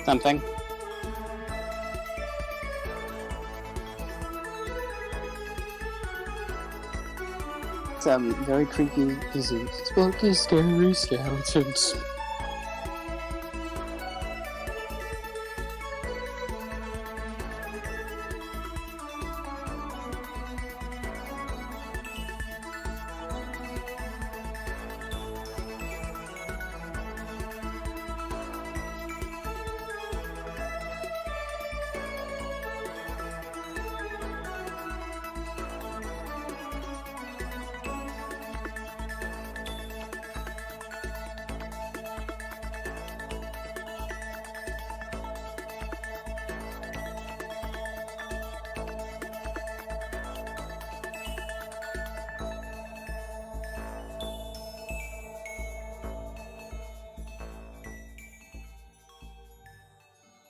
something. Some very creepy, spooky, scary skeletons.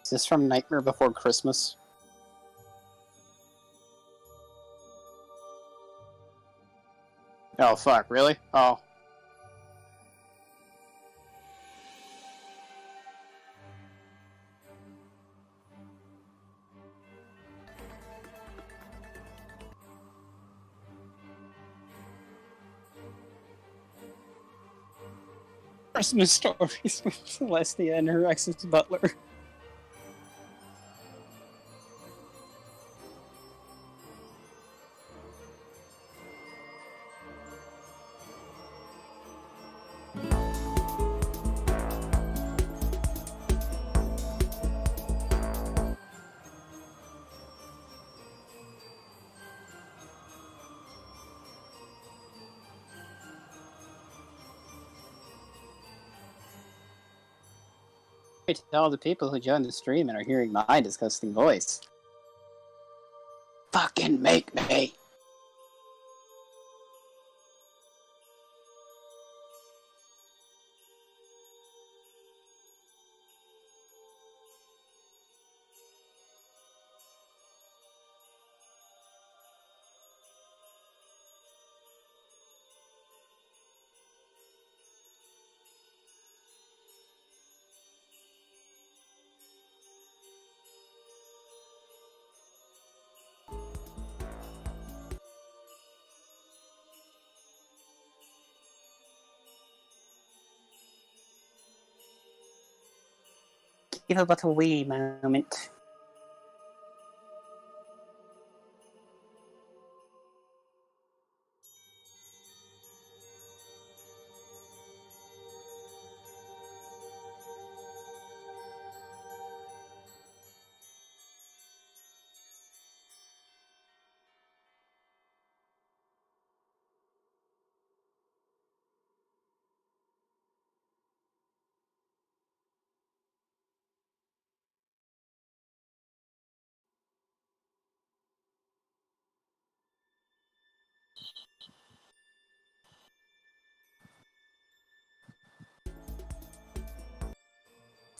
Is this from Nightmare Before Christmas? Oh, fuck, really? Oh. Christmas stories with Cielestia and her exes Butler. To all the people who joined the stream and are hearing my disgusting voice. Fucking make me! Give it but a wee moment.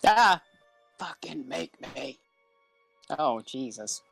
Ah! Fucking make me! Oh, Jesus.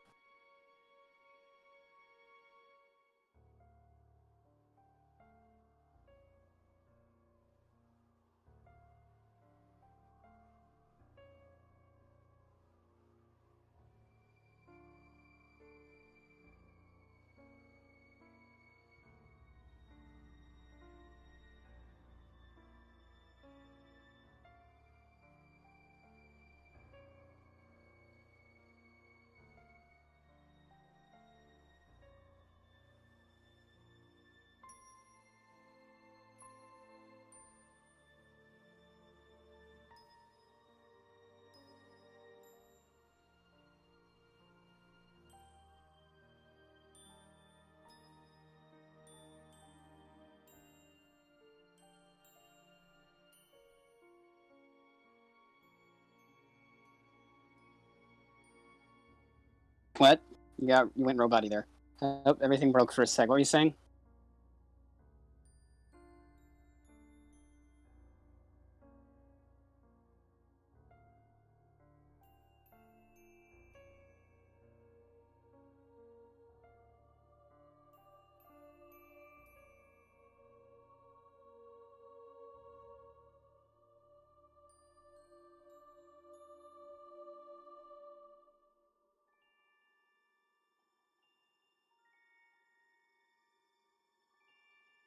What? You went robot-y there. Oh, everything broke for a sec. What were you saying?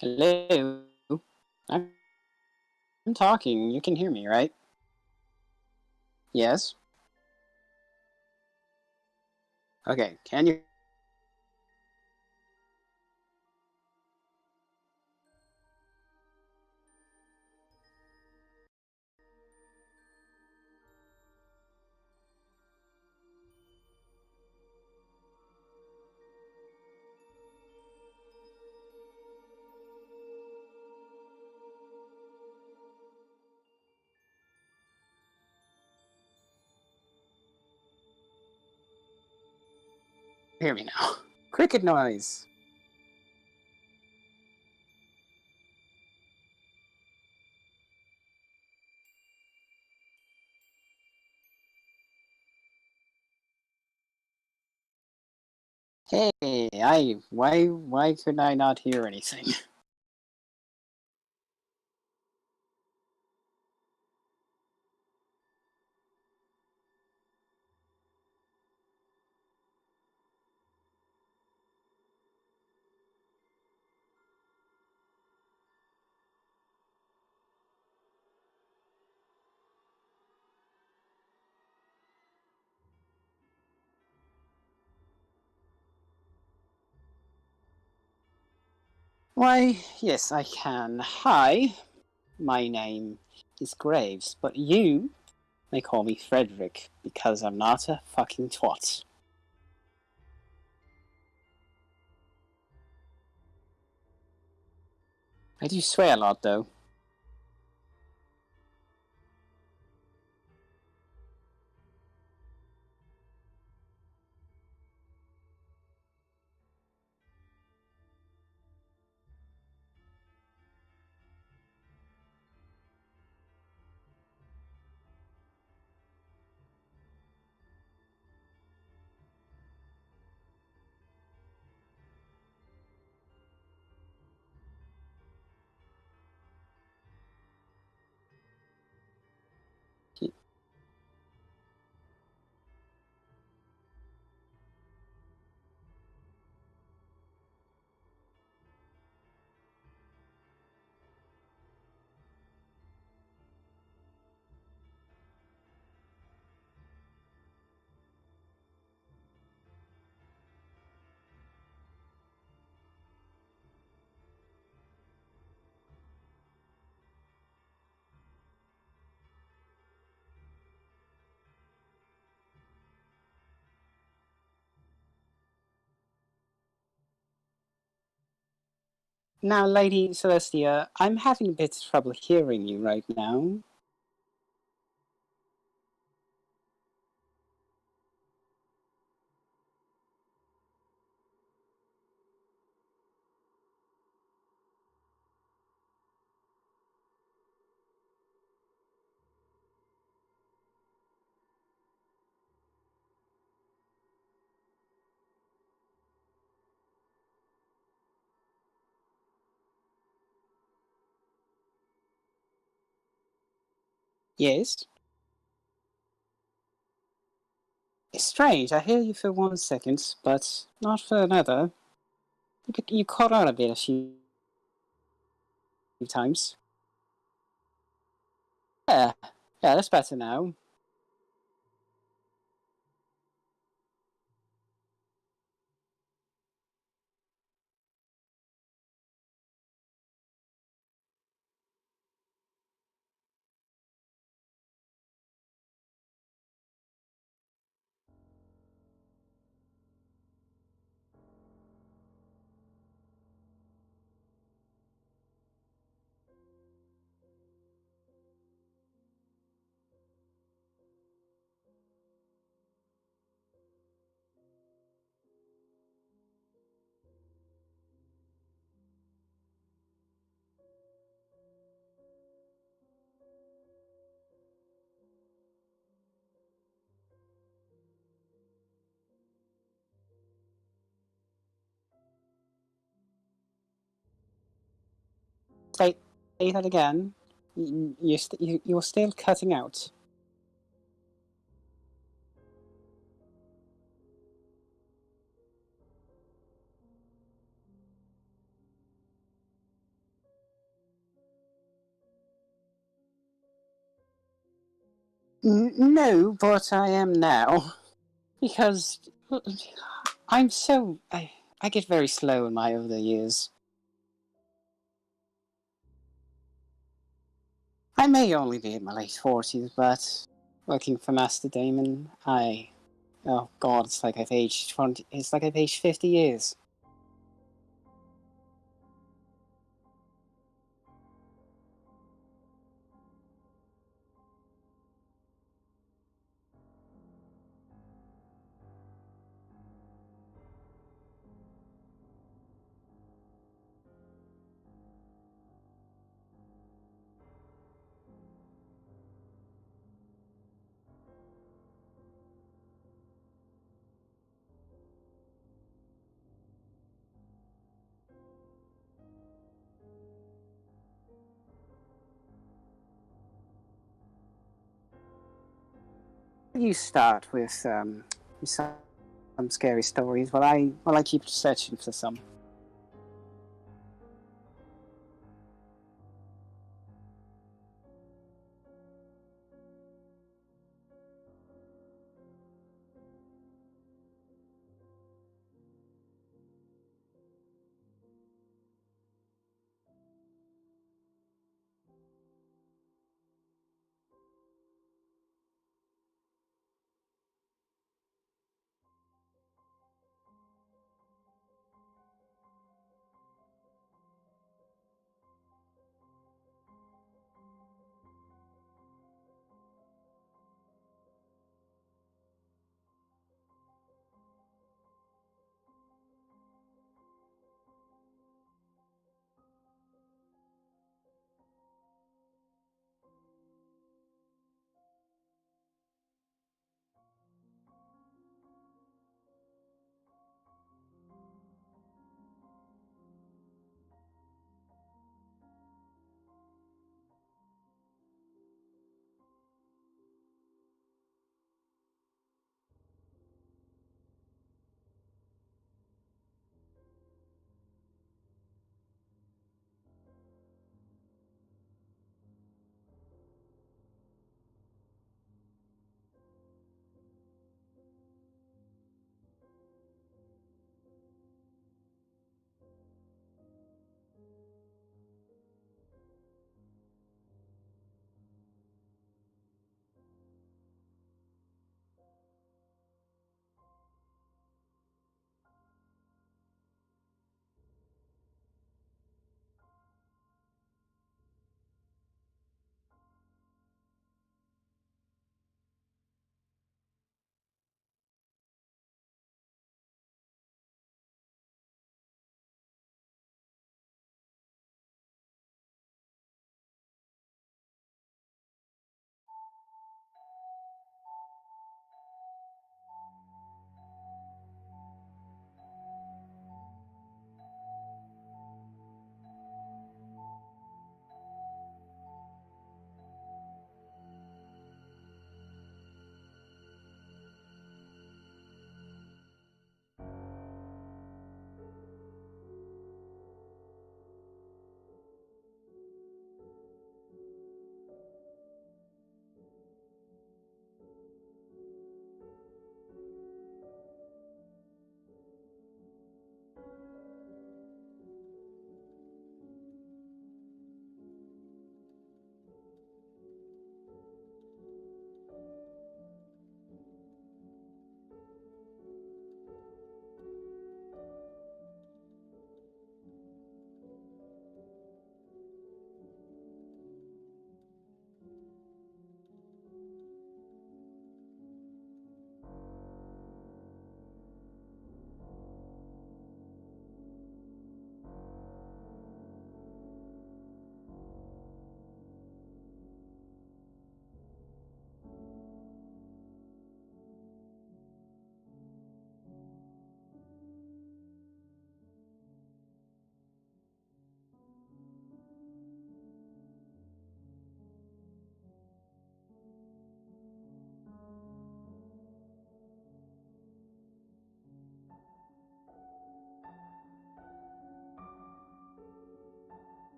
Hello? I'm talking. You can hear me, right? Yes? Okay, can you hear me now? Cricket noise! Hey, why could I not hear anything? Why, yes, I can. Hi, my name is Graves, but you may call me Frederick, because I'm not a fucking twat. I do swear a lot, though. Now, Lady Cielestia, I'm having a bit of trouble hearing you right now. Yes? It's strange, I hear you for 1 second, but not for another. You caught out a bit a few times. Yeah, yeah, that's better now. Say, say that again. You're still cutting out. No, but I am now. Because I'm so... I get very slow in my older years. I may only be in my late 40s, but working for Master Damon, oh god, it's like I've aged 20... It's like I've aged 50 years. You start with some scary stories while I keep searching for some.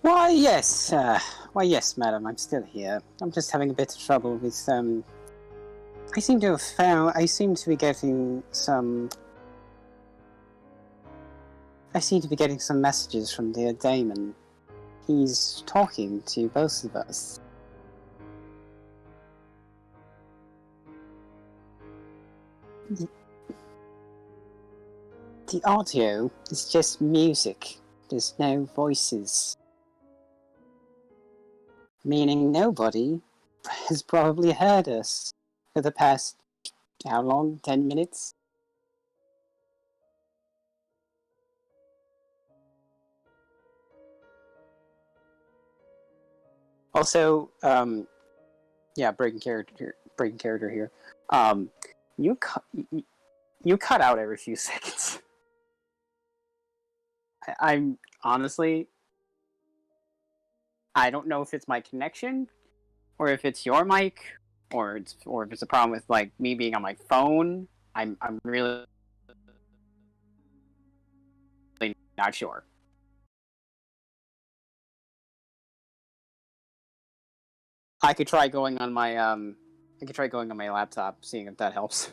Why, yes, madam, I'm still here. I'm just having a bit of trouble with, I seem to be getting some... I seem to be getting some messages from dear Damon. He's talking to both of us. The audio is just music. There's no voices. Meaning nobody has probably heard us for the past, how long? 10 minutes? Also, yeah, breaking character here. You cut out every few seconds. I'm honestly, I don't know if it's my connection, or if it's your mic, or if it's a problem with like me being on my phone. I'm really not sure. I could try going on my laptop, seeing if that helps.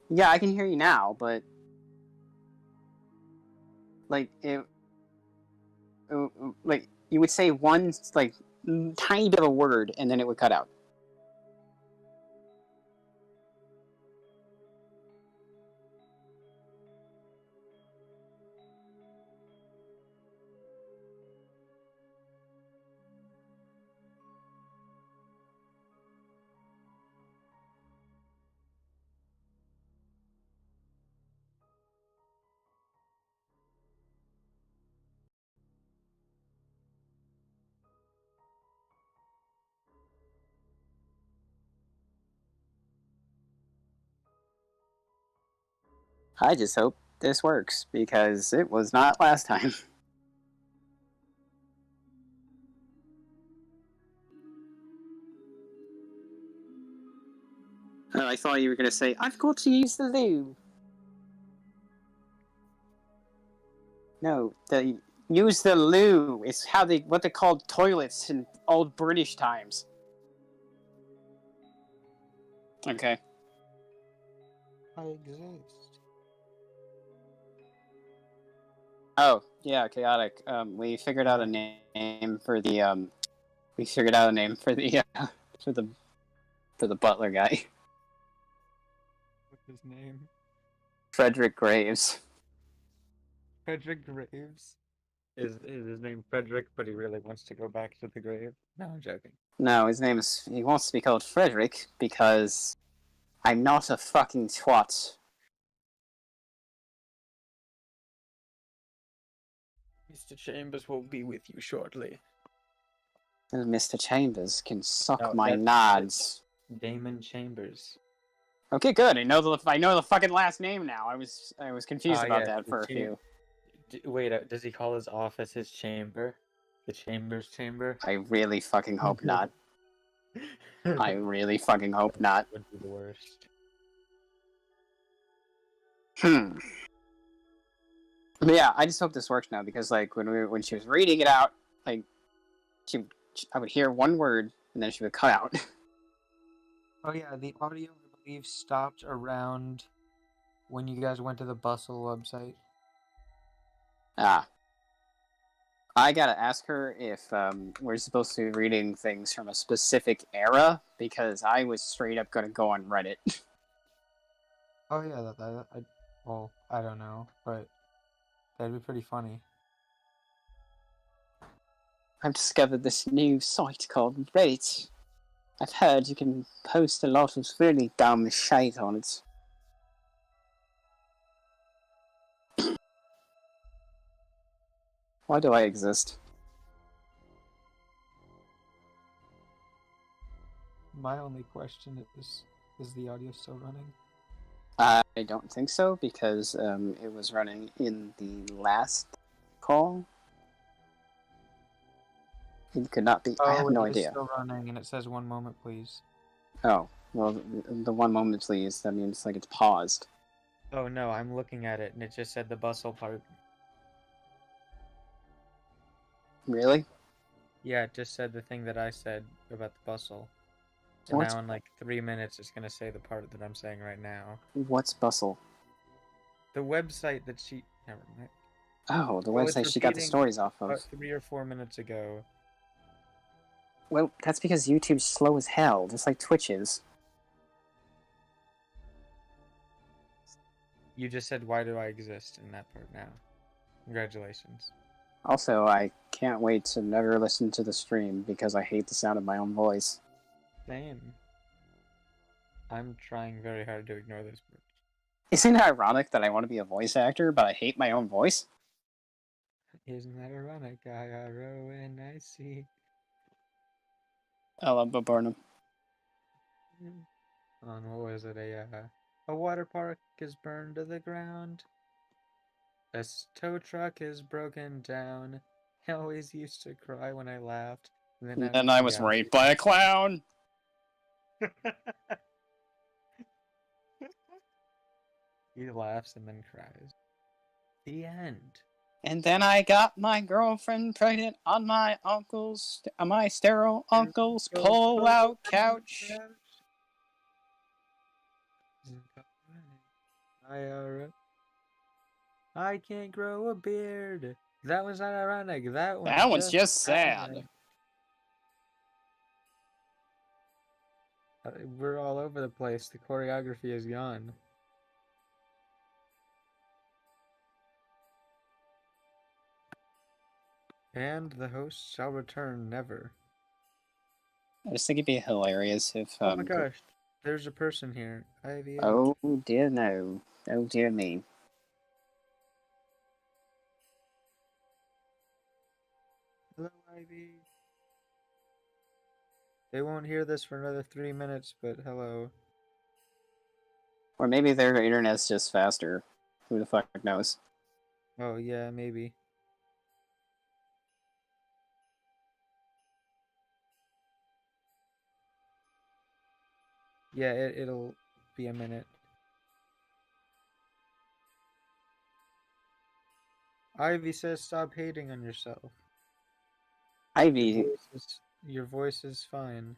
Yeah, I can hear you now, but like like you would say one like tiny bit of a word and then it would cut out. I just hope this works, because it was not last time. I thought you were going to say, I've got to use the loo. No, use the loo. It's what they called toilets in old British times. Okay. I exist. Oh, yeah, chaotic. We figured out a name for the for the Butler guy. What's his name? Frederick Graves. Frederick Graves? Is his name Frederick, but he really wants to go back to the grave? No, I'm joking. No, he wants to be called Frederick because I'm not a fucking twat. Mr. Chambers will be with you shortly. Mr. Chambers can suck my nods. Damon Chambers. Okay, good. I know the fucking last name now. I was confused about that for a few. Wait, does he call his office his chamber? The Chambers Chamber? I really fucking hope not. I really fucking hope not. Would be the worst. But yeah, I just hope this works now, because like when she was reading it out, like I would hear one word and then she would cut out. Oh yeah, the audio I believe stopped around when you guys went to the Bustle website. Ah. I gotta ask her if we're supposed to be reading things from a specific era, because I was straight up gonna go on Reddit. Oh yeah, I don't know, but that'd be pretty funny. I've discovered this new site called Reddit. I've heard you can post a lot of really dumb shit on it. Why do I exist? My only question is the audio still running? I don't think so, because it was running in the last call. It could not be. I have no idea. It's still running, and it says 1 moment, please. Oh, well, the 1 moment, please. That means like it's paused. Oh no, I'm looking at it and it just said the bustle part. Really? Yeah, it just said the thing that I said about the bustle. So What's now in like 3 minutes, it's gonna say the part that I'm saying right now. what's bustle? The website that she. Never mind. Oh, the Well, it's website she got the repeating stories off of. about 3 or 4 minutes ago. Well, that's because YouTube's slow as hell, just like Twitch is. You just said, "Why do I exist?" in that part now. Congratulations. Also, I can't wait to never listen to the stream because I hate the sound of my own voice. Same. I'm trying very hard to ignore those words. Isn't it ironic that I want to be a voice actor, but I hate my own voice? Isn't that ironic? IRONIC. I love Bo Burnham. On what was it? A water park is burned to the ground. A tow truck is broken down. I always used to cry when I laughed. And then I was raped by a clown! He laughs and then cries. The end. And then I got my girlfriend pregnant on my sterile uncle's pull-out couch. I can't grow a beard. That was not ironic. That one's just sad. We're all over the place. The choreography is gone. And the host shall return never. I just think it'd be hilarious if. Oh my gosh, there's a person here. Ivy. Oh dear no. Oh dear me. Hello, Ivy. They won't hear this for another 3 minutes, but hello. Or maybe their internet's just faster. Who the fuck knows? Oh yeah, maybe. Yeah, it'll be a minute. Ivy says stop hating on yourself. Ivy. Your voice is fine.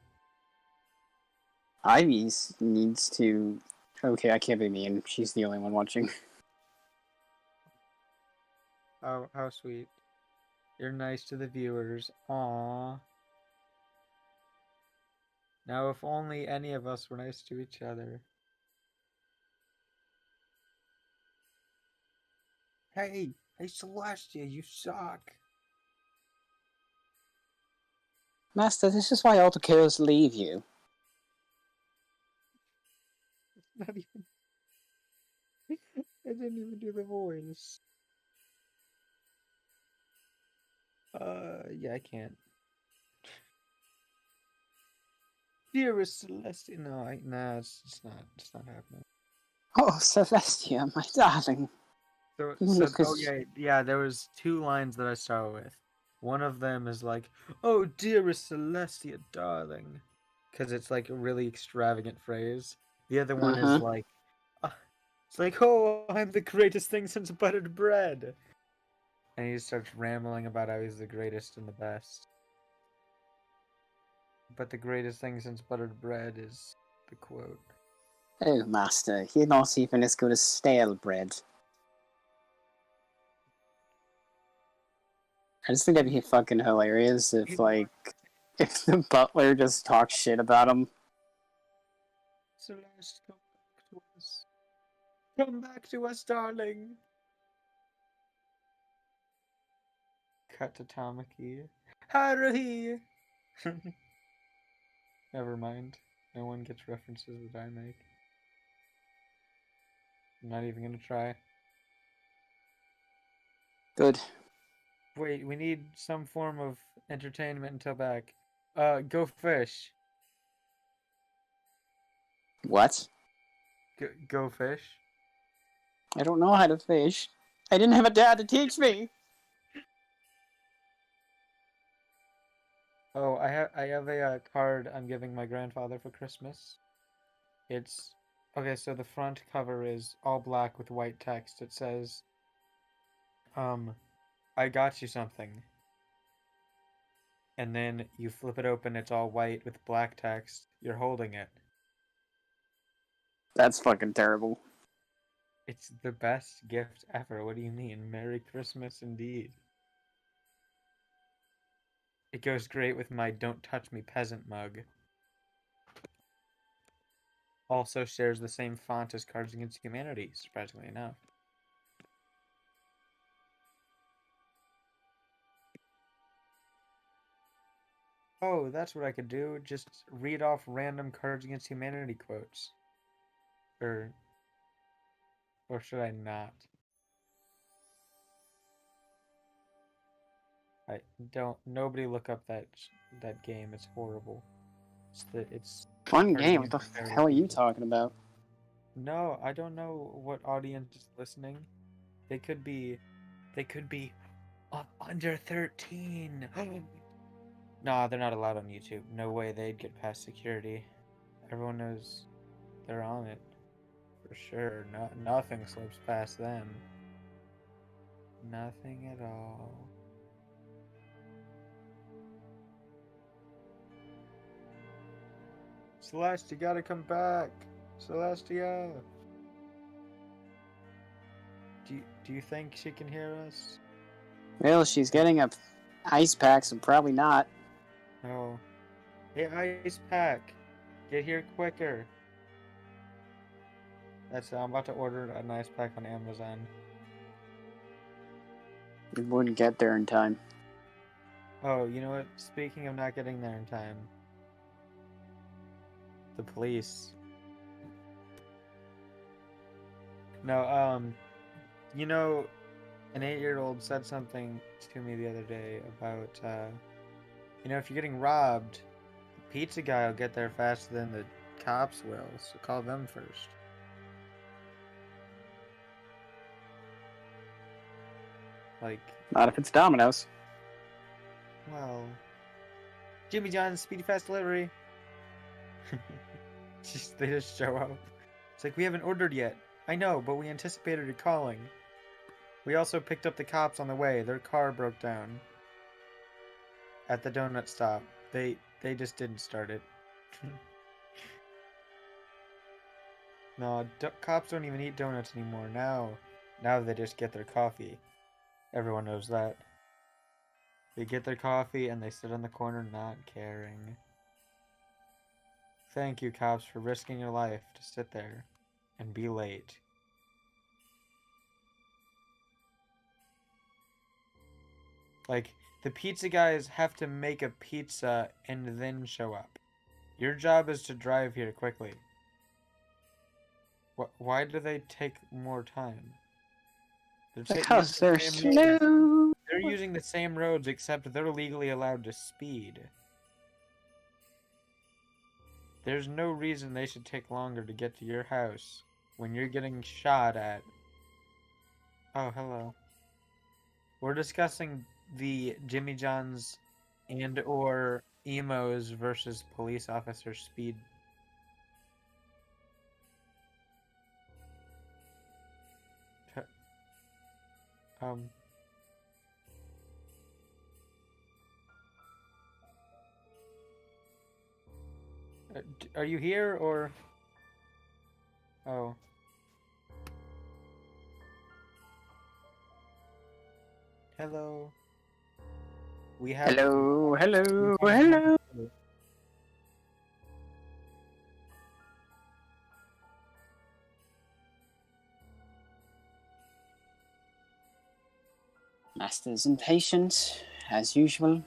Ivy needs to. Okay, I can't be mean. She's the only one watching. Oh, how sweet. You're nice to the viewers. Aww. Now, if only any of us were nice to each other. Hey, Cielestia, you suck. Master, this is why all the girls leave you. It's not even. I didn't even do the voice. Yeah, I can't. Dearest Cielestia, no, nah, it's not happening. Oh, Cielestia, my darling. Yeah, there was 2 lines that I started with. One of them is like, "Oh, dearest Cielestia, darling," because it's like a really extravagant phrase. The other one is like, it's like, "Oh, I'm the greatest thing since buttered bread," and he starts rambling about how he's the greatest and the best. But the greatest thing since buttered bread is the quote. Oh, Master, you're not even as good as stale bread. I just think that'd be fucking hilarious if, like, if the butler just talks shit about him. Celeste, come back to us. Come back to us, darling. Cut to Tamaki. Haruhi! Never mind. No one gets references that I make. I'm not even gonna try. Good. Wait, we need some form of entertainment until back. Go fish. What? Go fish. I don't know how to fish. I didn't have a dad to teach me. Oh, I have a card I'm giving my grandfather for Christmas. It's Okay, so the front cover is all black with white text. It says, I got you something. And then you flip it open, it's all white with black text. You're holding it. That's fucking terrible. It's the best gift ever. What do you mean? Merry Christmas indeed. It goes great with my Don't Touch Me Peasant mug. Also shares the same font as Cards Against Humanity, surprisingly enough. Oh, that's what I could do. Just read off random Cards Against Humanity quotes. Or should I not? Nobody look up that game. It's horrible. It's Fun Cards game. What Against the Humanity hell are you people. talking about? No, I don't know what audience is listening. They could be under 13. Nah, they're not allowed on YouTube. No way they'd get past security. Everyone knows they're on it. For sure. Nothing slips past them. Nothing at all. Celeste, you gotta come back. Celestia. Do you think she can hear us? Well, she's getting a ice pack, so probably not. No. Hey, Ice Pack. Get here quicker. I'm about to order an ice pack on Amazon. You wouldn't get there in time. Oh, you know what? Speaking of not getting there in time. The police. No, you know, an 8-year-old said something to me the other day about, if you're getting robbed, the pizza guy will get there faster than the cops will, so call them first. Like... Not if it's Domino's. Well... Jimmy John's Speedy Fast Delivery! They just show up. It's like, we haven't ordered yet. I know, but we anticipated you calling. We also picked up the cops on the way. Their car broke down. At the donut stop. They just didn't start it. No, cops don't even eat donuts anymore. Now they just get their coffee. Everyone knows that. They get their coffee and they sit on the corner not caring. Thank you, cops, for risking your life to sit there and be late. Like, the pizza guys have to make a pizza and then show up. Your job is to drive here quickly. Why do they take more time? Because they're slow. They're using the same roads, except they're legally allowed to speed. There's no reason they should take longer to get to your house when you're getting shot at. Oh, hello. We're discussing the Jimmy John's and or emos versus police officer speed. Are you here or? Oh. Hello. We have. Hello. Master's impatient, as usual.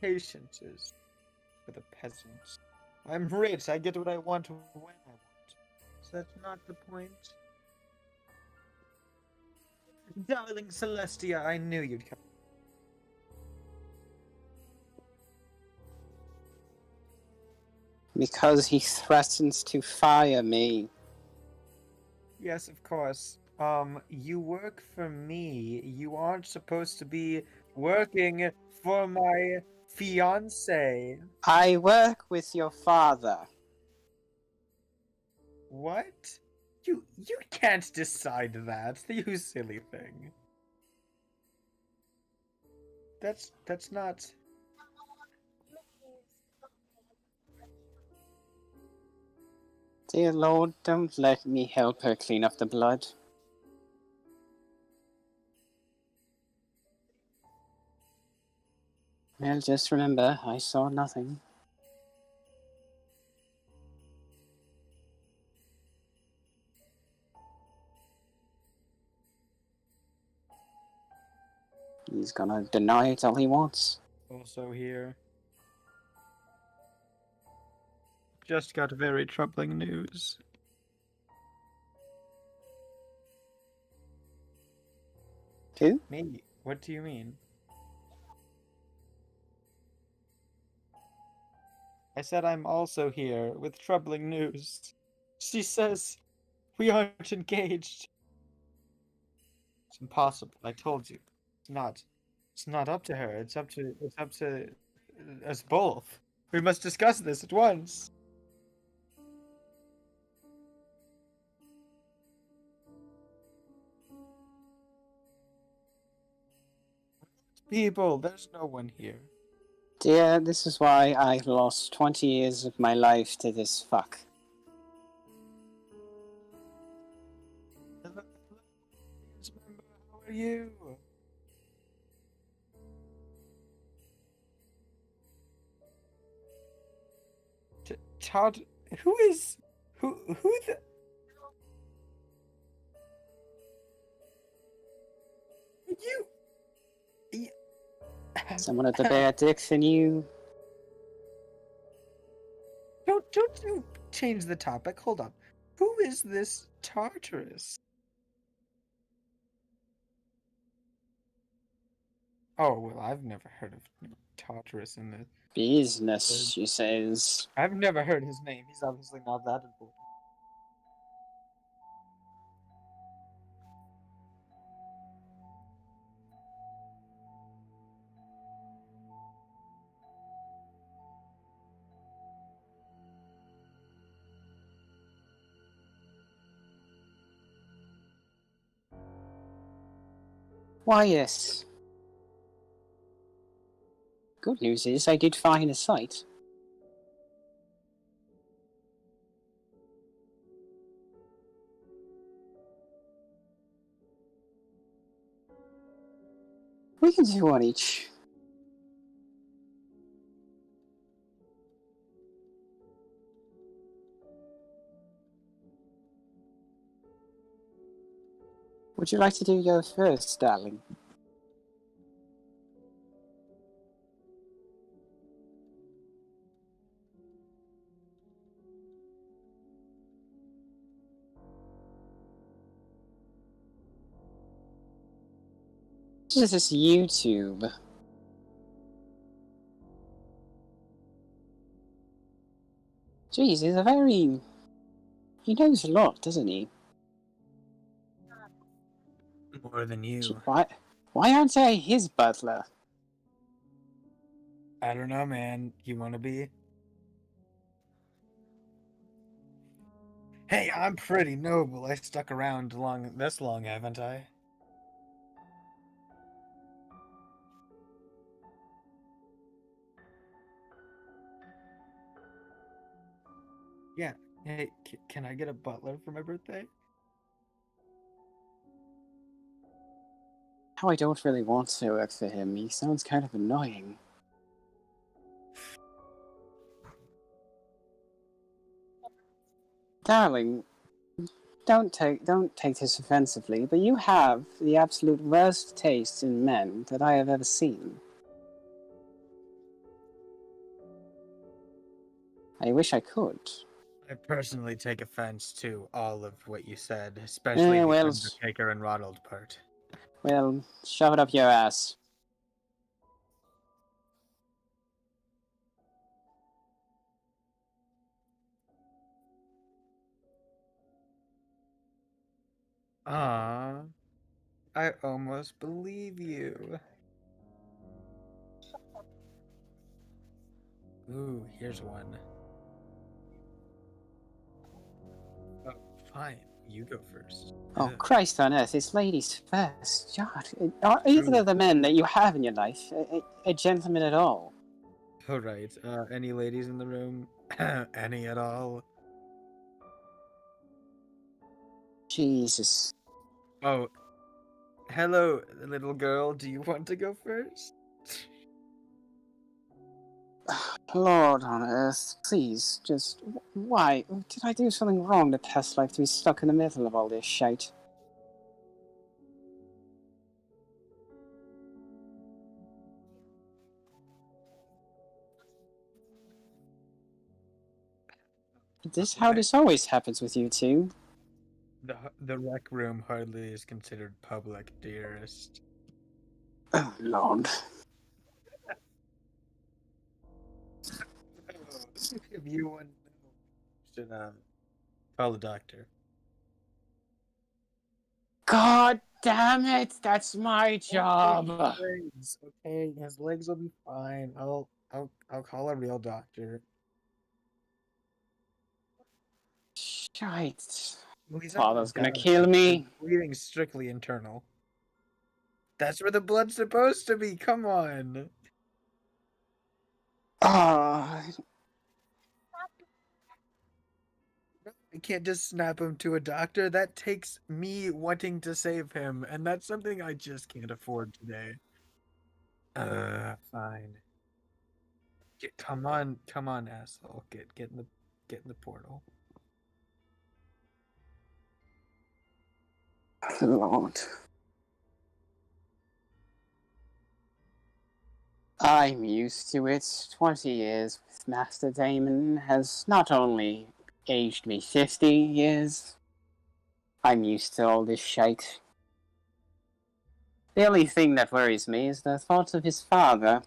Patience is for the peasants. I'm rich. I get what I want when I want. So that's not the point. Darling Cielestia, I knew you'd come. Because he threatens to fire me. Yes, of course. You work for me. You aren't supposed to be working for my fiance. I work with your father. What? You can't decide that, you silly thing. That's not... Dear Lord, don't let me help her clean up the blood. Well, just remember, I saw nothing. He's gonna deny it all he wants. Also here. Just got very troubling news. Who? Me? What do you mean? I said I'm also here with troubling news. She says we aren't engaged. It's impossible. I told you. It's not. It's not up to her. It's up to us both. We must discuss this at once. People, there's no one here. Dear, this is why I lost 20 years of my life to this fuck. How are you? Todd, who the... You... Someone with a better dick than you. Don't you change the topic. Hold on. Who is this Tartarus? Oh, well, I've never heard of Tartarus in the... Business, she says. I've never heard his name. He's obviously not that important. Why, yes. Good news is I did find a site. We can do one each. Would you like to do your first, darling? This is YouTube. Jeez, he's a very... He knows a lot, doesn't he? More than you. Why aren't I his butler? I don't know, man. You want to be? Hey, I'm pretty noble. I stuck around this long, haven't I? Yeah. Hey, can I get a butler for my birthday? How I don't really want to work for him. He sounds kind of annoying. Darling, don't take this offensively, but you have the absolute worst taste in men that I have ever seen. I wish I could. I personally take offense to all of what you said, especially the Undertaker and Ronald part. Well, shove it up your ass. Ah, I almost believe you. Ooh, here's one. Fine, you go first. Oh, Christ on earth, it's ladies first. God, are True. either of the men that you have in your life a gentleman at all? All right. Any ladies in the room? Any at all? Jesus. Oh, hello, little girl. Do you want to go first? Lord on earth, please, just why? Did I do something wrong to past life to be stuck in the middle of all this shite? How this always happens with you two. The rec room hardly is considered public, dearest. Oh, Lord. If you want to know, should call the doctor. God damn it! That's my job. Legs, okay, his legs will be fine. I'll call a real doctor. Shite. Well, he's not Father's gonna dying. kill me. His bleeding's strictly internal. That's where the blood's supposed to be. Come on. Ah, I can't just snap him to a doctor. That takes me wanting to save him, and that's something I just can't afford today. Fine. Come on, asshole. Get in the portal. Lord. I'm used to it. 20 years with Master Damon has not only aged me 50 years, I'm used to all this shite. The only thing that worries me is the thought of his father.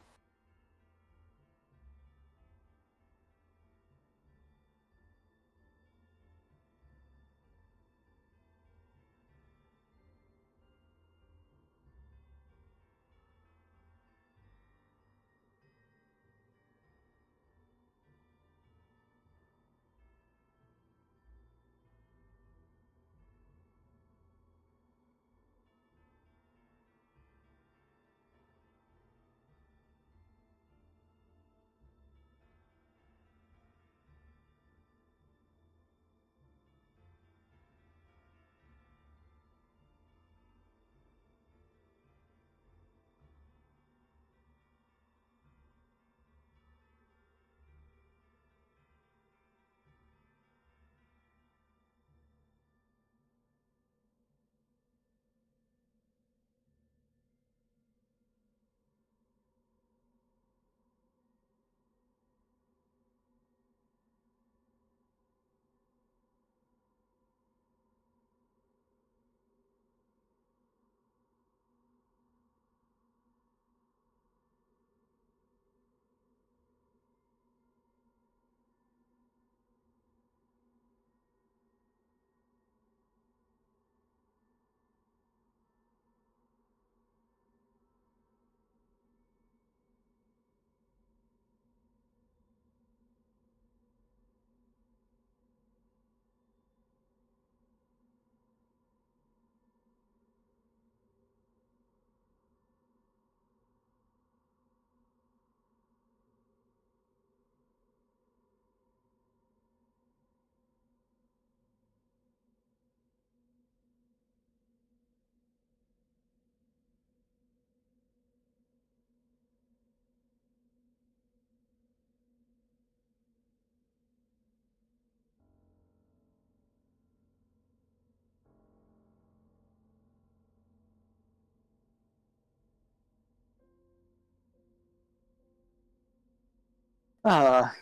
Ah,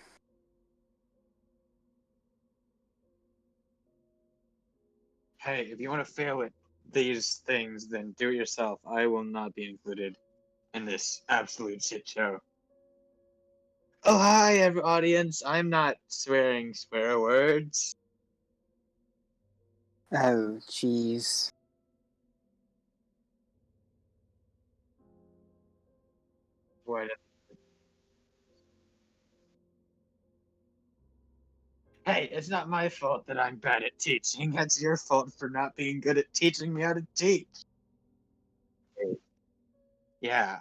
Hey, if you want to fail at these things, then do it yourself. I will not be included in this absolute shit show. Oh, hi, audience. I'm not swearing swear words. oh, jeez. What? Hey, it's not my fault that I'm bad at teaching. That's your fault for not being good at teaching me how to teach. Yeah.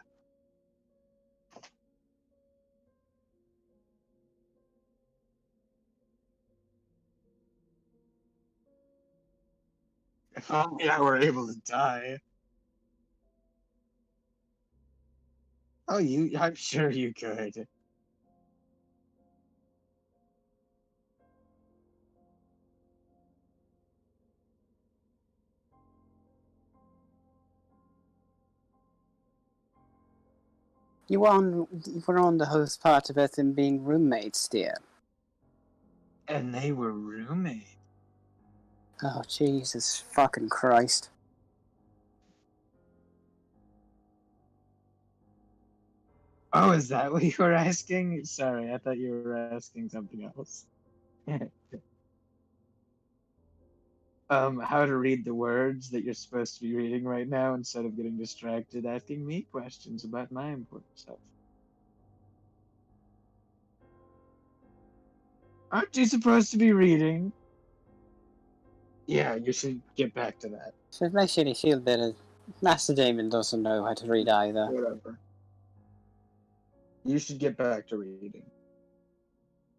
If only I were able to die. Oh, I'm sure you could. You were on the host part of it and being roommates, dear. And they were roommates. Oh, Jesus fucking Christ. Oh, is that what you were asking? Sorry, I thought you were asking something else. How to read the words that you're supposed to be reading right now instead of getting distracted asking me questions about my important stuff. Aren't you supposed to be reading? Yeah, you should get back to that. So it makes you feel better. Master Damon doesn't know how to read either. Whatever. You should get back to reading.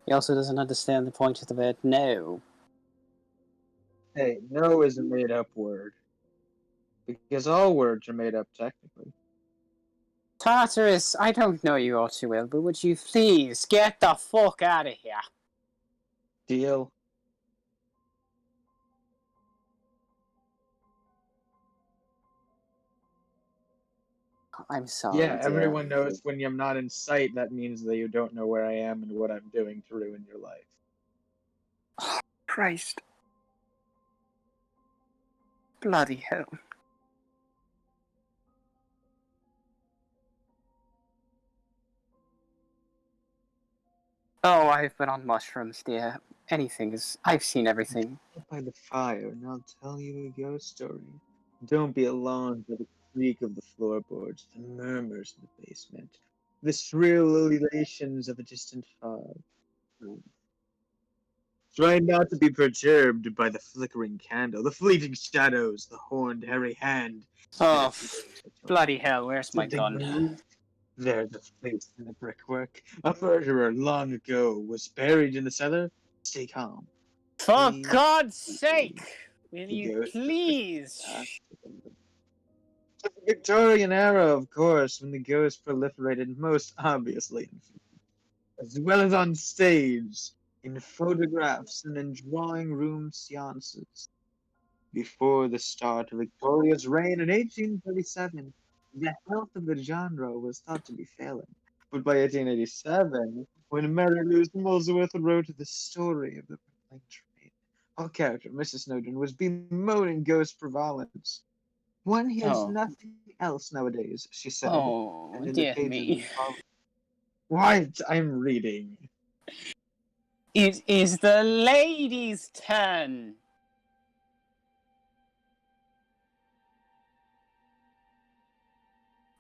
He also doesn't understand the point of the word no. Hey, no is a made-up word. Because all words are made up technically. Tartarus, I don't know you all too well, but would you please get the fuck out of here? Deal? I'm sorry, Yeah, dear. everyone knows when I'm not in sight, that means that you don't know where I am and what I'm doing to ruin your life. Christ. Bloody hell. Oh, I've been on mushrooms, dear. I've seen everything. By the fire, and I'll tell you a ghost story. Don't be alarmed by the creak of the floorboards, the murmurs of the basement, the shrill ululations of a distant fog. Try not to be perturbed by the flickering candle, the fleeting shadows, the horned, hairy hand. Oh, bloody hell, where's my Something gun? moved. There's a face in the brickwork. A murderer long ago was buried in the cellar. Stay calm. For Please. God's sake! Will The you ghost please? The Victorian era, of course, when the ghost proliferated most obviously, as well as on stage, in photographs and in drawing room seances. Before the start of Victoria's reign in 1837, the health of the genre was thought to be failing. But by 1887, when Mary Louise Molesworth wrote the story of the Rippling Train, our character, Mrs. Snowdon, was bemoaning ghost prevalence. One hears nothing else nowadays, she said. Oh, And in the dear pages me. What? I'm reading. It is the lady's turn.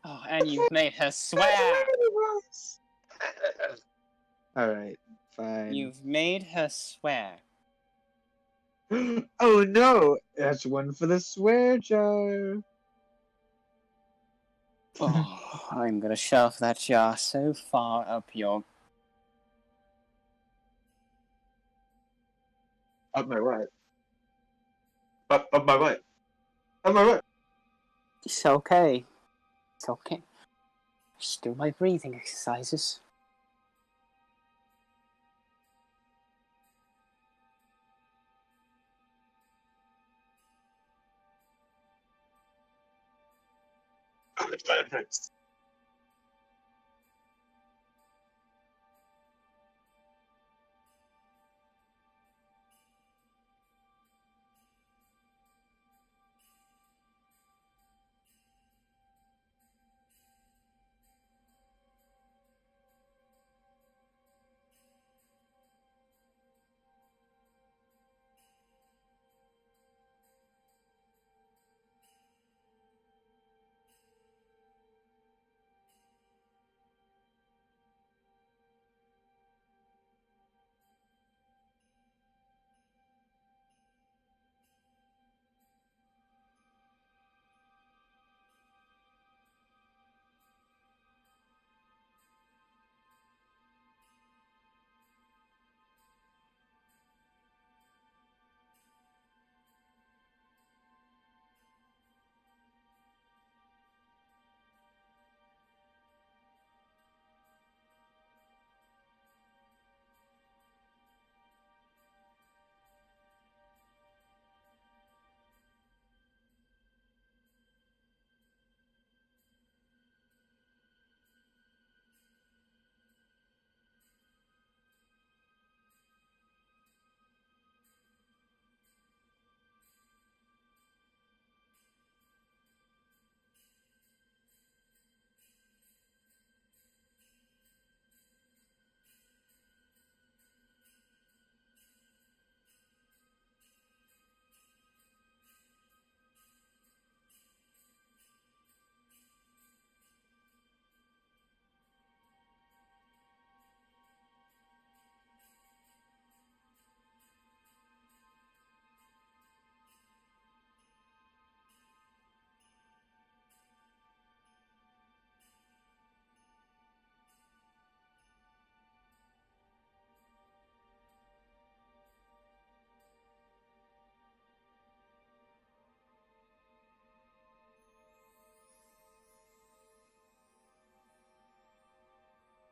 Oh, and you've made her swear. Alright, fine. You've made her swear. Oh no! That's one for the swear jar. Oh, I'm gonna shove that jar so far up your... Up my what? Up my what? Up my what? It's okay. It's okay. Just do my breathing exercises. Up my fireplace.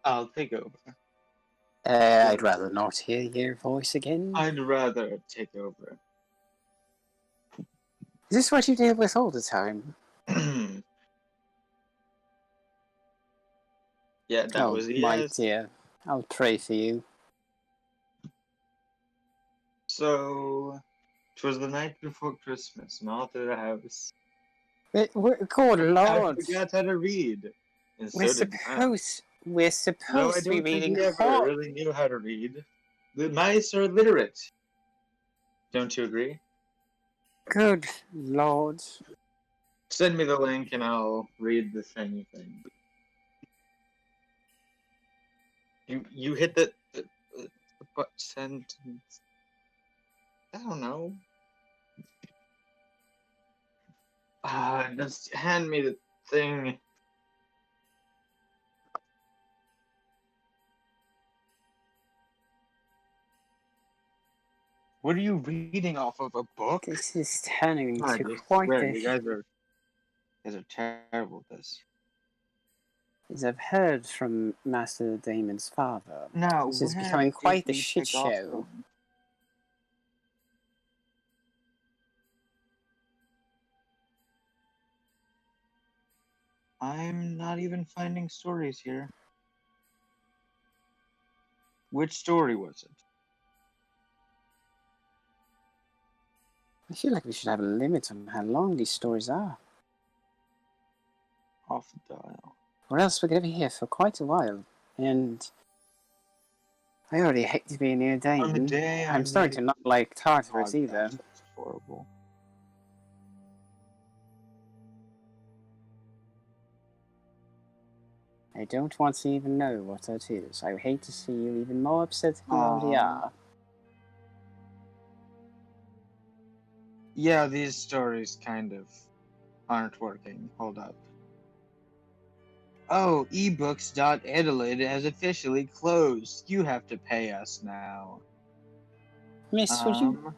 I'll take over. I'd rather not hear your voice again. I'd rather take over. Is this what you deal with all the time? Yeah, that was my yes. dear. I'll pray for you. So, 'twas the night before Christmas, and all through the house. Good I lord! forgot how to read. And so did mice. We're No, I supposed to be don't think reading he ever really knew how to read. The mice are illiterate. Don't you agree? Good lord. Send me the link and I'll read the thing. You hit the what sentence? I don't know. Just hand me the thing. What are you reading off of, a book? This is turning I into just quite swear, a... you guys are terrible at this. As I've heard from Master Damon's father, Now, this is where becoming did quite the we shit pick off show. from? I'm not even finding stories here. Which story was it? I feel like we should have a limit on how long these stories are. Off the dial. Or else we're going to be here for quite a while. And I already hate to be near On the Damon. day I I'm starting to not like Tartarus Oh, either. gosh, that's horrible. I don't want to even know what that is. I hate to see you even more upset than you already are. Yeah, these stories kind of aren't working. Hold up. Oh, ebooks.adelaide has officially closed. You have to pay us now. Miss, would you...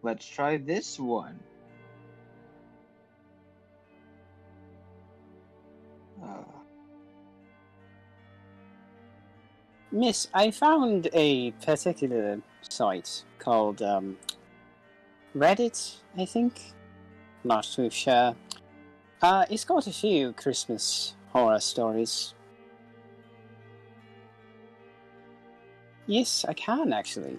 Let's try this one. Miss, I found a particular site called Reddit, I think. Not too sure. It's got a few Christmas horror stories. Yes, I can actually.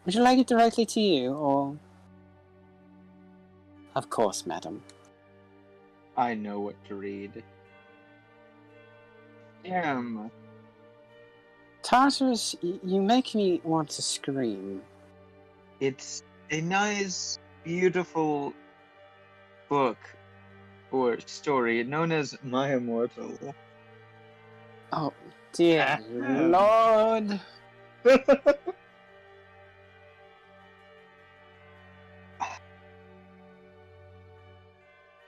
Would you like it directly to you, or... Of course, madam. I know what to read. Damn. Tartarus, you make me want to scream. It's a nice, beautiful book or story known as My Immortal. Oh, dear Lord.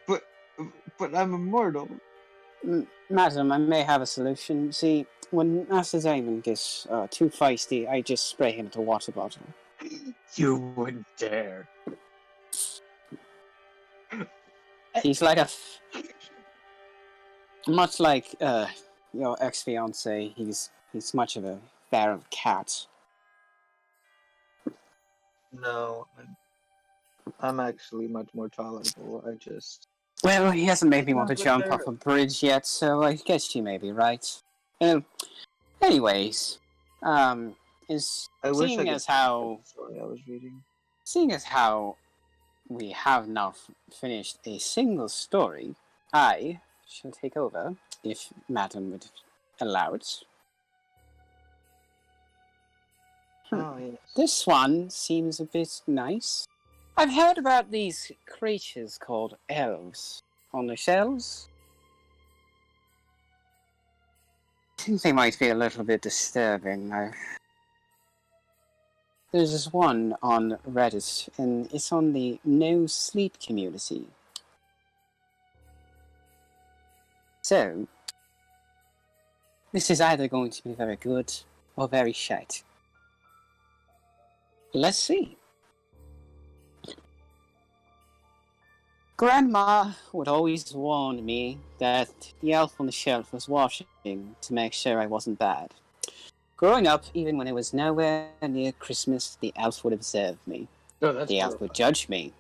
But I'm immortal. Madam, I may have a solution. See, when Master Damon gets too feisty, I just spray him with a water bottle. You wouldn't dare. He's like much like your ex-fiance. He's much of a feral cat. No, I'm actually much more tolerable. I just... Well, he hasn't made me want to jump off a bridge yet, so I guess you may be right. Anyways, seeing as how we have now finished a single story, I shall take over, if Madam would allow it. Oh, yes. This one seems a bit nice. I've heard about these creatures called elves on the shelves. I think they might be a little bit disturbing. There's this one on Reddit, and it's on the no sleep community. So, this is either going to be very good or very shite. Let's see. Grandma would always warn me that the elf on the shelf was watching to make sure I wasn't bad. Growing up, even when it was nowhere near Christmas, the elf would observe me. Oh, that's The elf would judge me.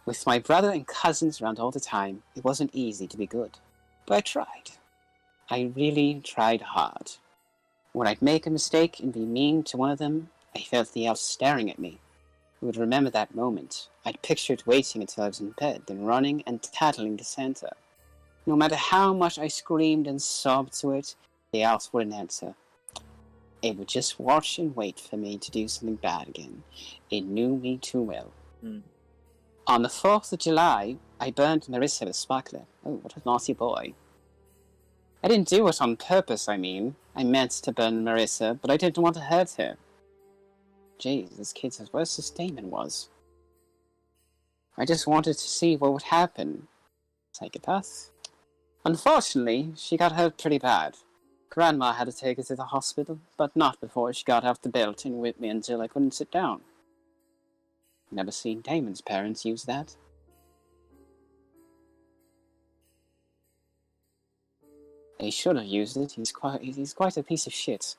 With my brother and cousins around all the time, it wasn't easy to be good. But I tried. I really tried hard. When I'd make a mistake and be mean to one of them, I felt the elf staring at me. I would remember that moment. I'd pictured waiting until I was in bed, then running and tattling to Santa. No matter how much I screamed and sobbed to it, the elf wouldn't answer. It would just watch and wait for me to do something bad again. It knew me too well. On the 4th of July, I burned Marissa with sparkler. Oh, what a naughty boy. I didn't do it on purpose, I mean. I meant to burn Marissa, but I didn't want to hurt her. Jeez, this kid's as worse as Damon was. I just wanted to see what would happen. Psychopath. Unfortunately, she got hurt pretty bad. Grandma had to take her to the hospital, but not before she got off the belt and whipped me until I couldn't sit down. Never seen Damon's parents use that. They should have used it. He's quite a piece of shit.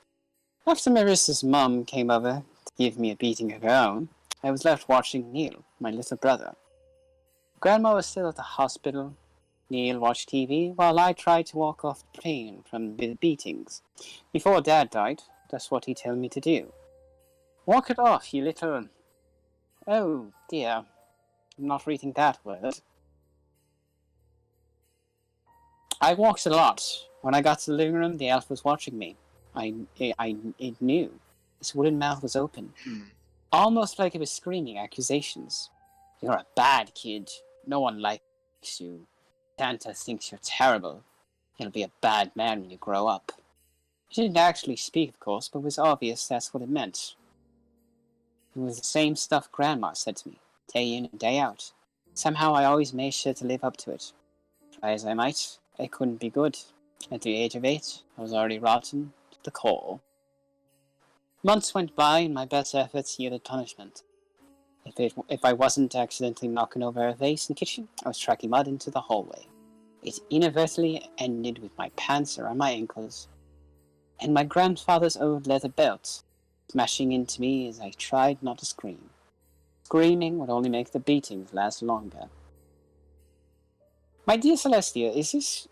After Marissa's mum came over to give me a beating of her own, I was left watching Neil, my little brother. Grandma was still at the hospital. Neil watched TV while I tried to walk off the plane from the beatings. Before Dad died, that's what he told me to do. Walk it off, you little... Oh, dear. I'm not reading that word. I walked a lot. When I got to the living room, the elf was watching me. It knew. His wooden mouth was open. Almost like it was screaming accusations. You're a bad kid. No one likes you. Santa thinks you're terrible. You'll be a bad man when you grow up. He didn't actually speak, of course, but it was obvious that's what it meant. It was the same stuff Grandma said to me, day in and day out. Somehow I always made sure to live up to it. Try as I might, I couldn't be good. At the age of 8, I was already rotten to the core. Months went by and my best efforts yielded punishment. If I wasn't accidentally knocking over a vase in the kitchen, I was tracking mud into the hallway. It inadvertently ended with my pants around my ankles, and my grandfather's old leather belt smashing into me as I tried not to scream. Screaming would only make the beatings last longer. My dear Cielestia,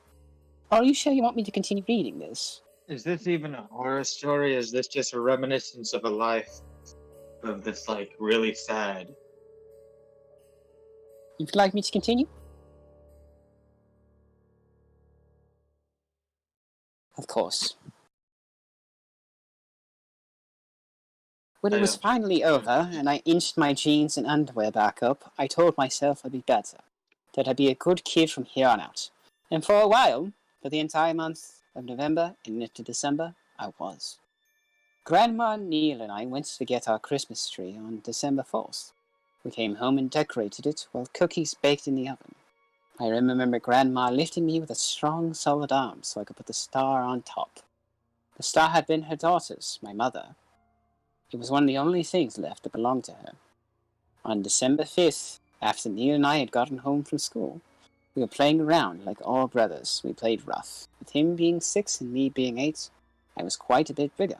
are you sure you want me to continue reading this? Is this even a horror story? Is this just a reminiscence of a life of this, like, really sad? You'd like me to continue? Of course. When it was finally over, and I inched my jeans and underwear back up, I told myself I'd be better. That I'd be a good kid from here on out. And for a while, for the entire month of November and into December, I was. Grandma, Neil, and I went to get our Christmas tree on December 4th. We came home and decorated it while cookies baked in the oven. I remember Grandma lifting me with a strong, solid arm so I could put the star on top. The star had been her daughter's, my mother. It was one of the only things left that belonged to her. On December 5th, after Neil and I had gotten home from school, we were playing around like all brothers. We played rough. With him being 6 and me being 8, I was quite a bit bigger.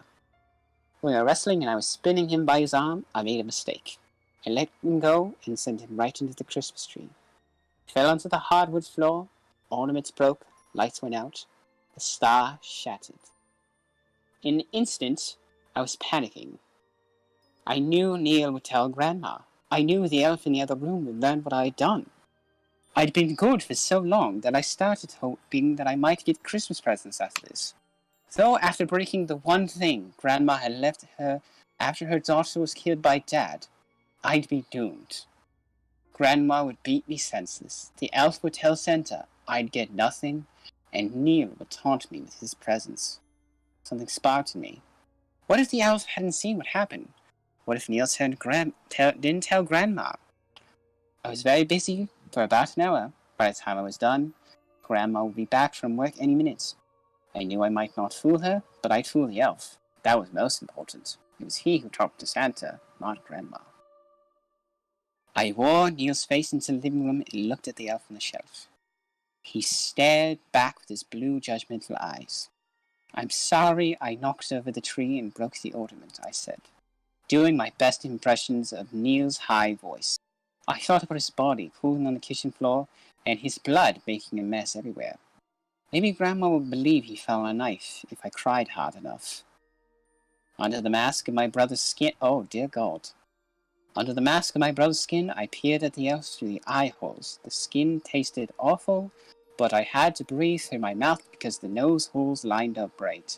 When we were wrestling and I was spinning him by his arm, I made a mistake. I let him go and sent him right into the Christmas tree. He fell onto the hardwood floor, ornaments broke, lights went out, the star shattered. In an instant, I was panicking. I knew Neil would tell Grandma. I knew the elf in the other room would learn what I had done. I'd been good for so long that I started hoping that I might get Christmas presents after this. So after breaking the one thing Grandma had left her after her daughter was killed by Dad, I'd be doomed. Grandma would beat me senseless. The elf would tell Santa I'd get nothing, and Neil would taunt me with his presence. Something sparked in me. What if the elf hadn't seen what happened? What if Neil didn't tell Grandma? I was very busy for about an hour. By the time I was done, Grandma would be back from work any minute. I knew I might not fool her, but I'd fool the elf. That was most important. It was he who talked to Santa, not Grandma. I wore Neil's face into the living room and looked at the elf on the shelf. He stared back with his blue, judgmental eyes. I'm sorry I knocked over the tree and broke the ornament, I said, doing my best impressions of Neil's high voice. I thought about his body cooling on the kitchen floor and his blood making a mess everywhere. Maybe Grandma would believe he fell on a knife if I cried hard enough. Under the mask of my brother's skin, oh dear God. Under the mask of my brother's skin, I peered at the elf through the eye holes. The skin tasted awful, but I had to breathe through my mouth because the nose holes lined up right.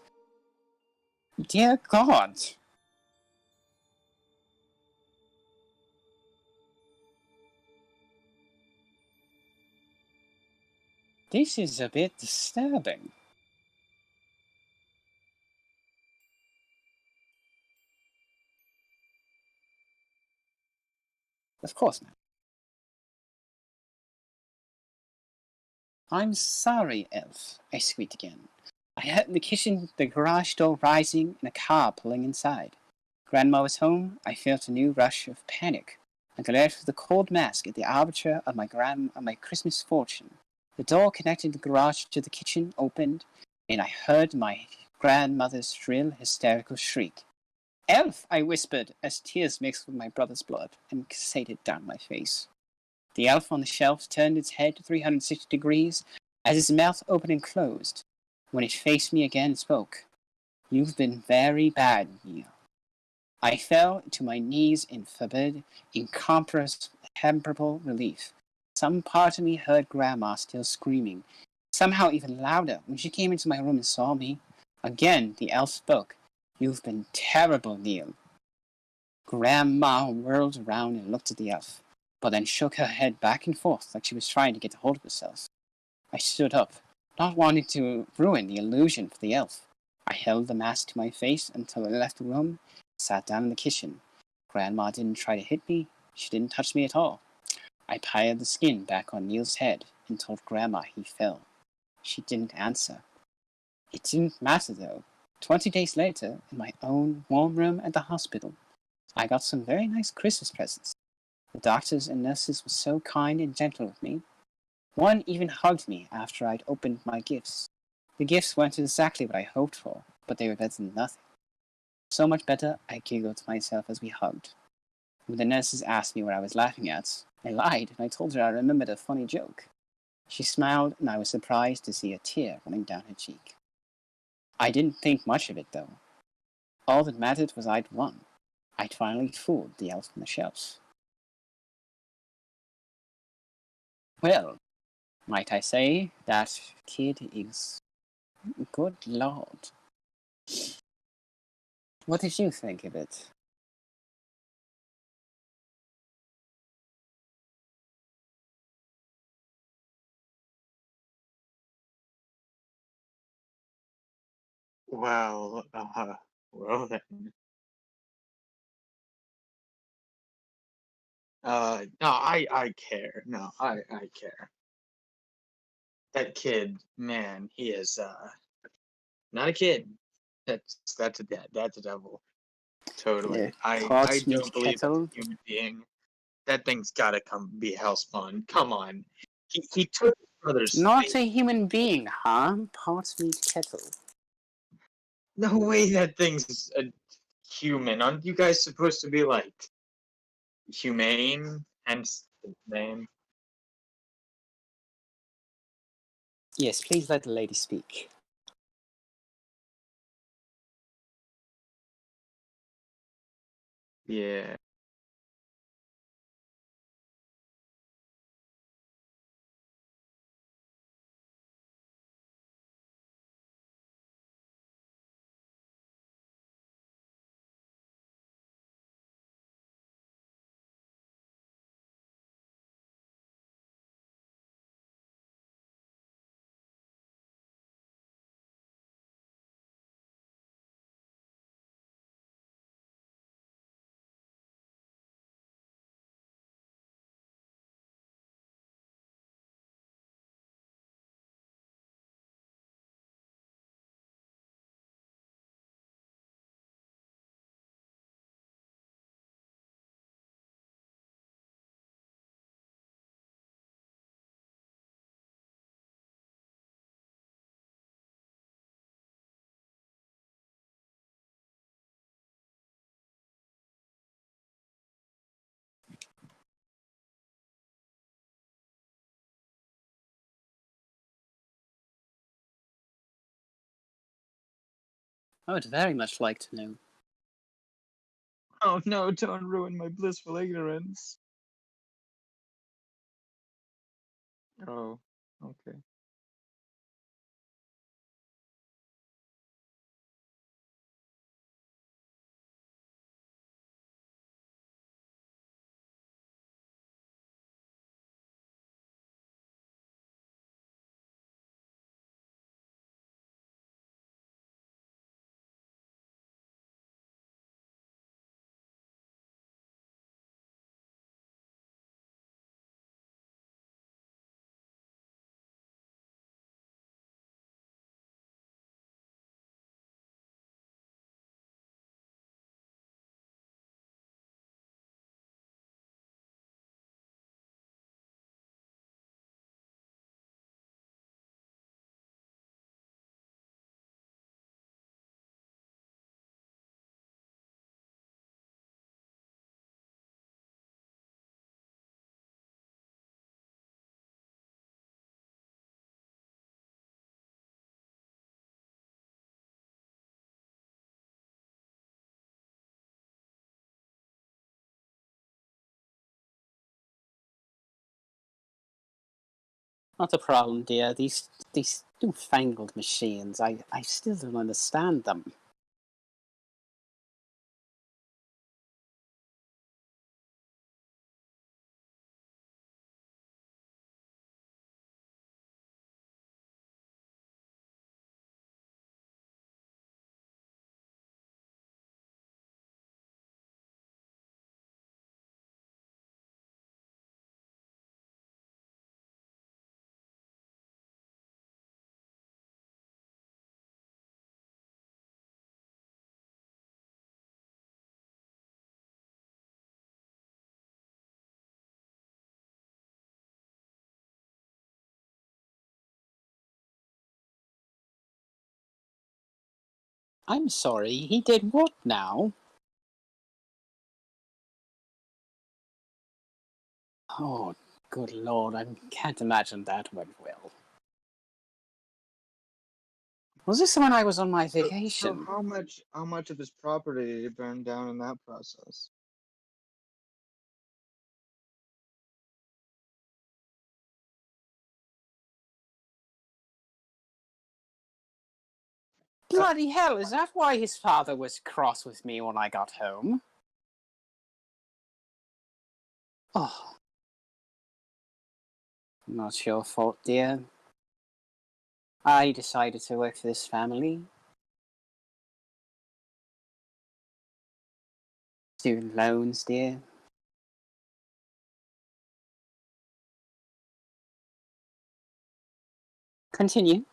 Dear God! This is a bit disturbing. Of course not. I'm sorry, Elf, I squeaked again. I heard in the kitchen the garage door rising and a car pulling inside. Grandma was home. I felt a new rush of panic. I glared through the cold mask at the arbiter of my Christmas fortune. The door connecting the garage to the kitchen opened, and I heard my grandmother's shrill, hysterical shriek. Elf, I whispered, as tears mixed with my brother's blood and cascaded down my face. The elf on the shelf turned its head 360 degrees as its mouth opened and closed. When it faced me again, it spoke. You've been very bad, Neil. I fell to my knees in forbid, incomprehensible relief. Some part of me heard Grandma still screaming, somehow even louder, when she came into my room and saw me. Again, the elf spoke. You've been terrible, Neil. Grandma whirled around and looked at the elf, but then shook her head back and forth like she was trying to get a hold of herself. I stood up, not wanting to ruin the illusion for the elf. I held the mask to my face until I left the room, sat down in the kitchen. Grandma didn't try to hit me. She didn't touch me at all. I piled the skin back on Neil's head and told Grandma he fell. She didn't answer. It didn't matter, though. 20 days later, in my own warm room at the hospital, I got some very nice Christmas presents. The doctors and nurses were so kind and gentle with me. One even hugged me after I'd opened my gifts. The gifts weren't exactly what I hoped for, but they were better than nothing. So much better, I giggled to myself as we hugged. When the nurses asked me what I was laughing at, I lied and I told her I remembered a funny joke. She smiled and I was surprised to see a tear running down her cheek. I didn't think much of it, though. All that mattered was I'd won. I'd finally fooled the elf on the shelf. Well, might I say, that kid is... Good Lord. What did you think of it? Well, well then. No, I care. No, I care. That kid, man, he is not a kid. That's a devil. Totally. Yeah, I Pots don't meat believe that's a kettle. human being. That thing's gotta come be hellspawn. Come on. He took his brother's Not face. a human being, huh? Pots meat kettle. No way that thing's a human. Aren't you guys supposed to be like humane? Hence the name. Yes, please let the lady speak. Yeah. I would very much like to know. Oh no, don't ruin my blissful ignorance. Oh, okay. Not a problem, dear. These newfangled machines, I still don't understand them. I'm sorry, he did what now? Oh, good lord, I can't imagine that went well. Was this when I was on my So vacation? how much of his property did he burn down in that process? Bloody hell, is that why his father was cross with me when I got home? Oh, not your fault, dear. I decided to work for this family. Student loans, dear. Continue.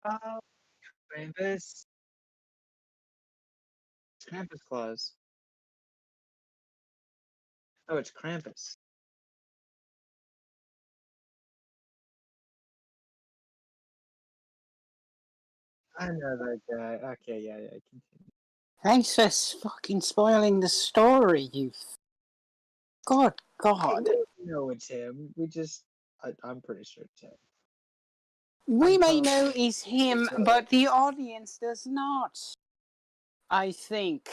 Oh, Krampus. It's Krampus Claus. Oh, it's Krampus. I know that guy. Okay, yeah, continue. Thanks for fucking spoiling the story, you. God. We know it's him. I'm pretty sure it's him. We may know it's him, but the audience does not. I think.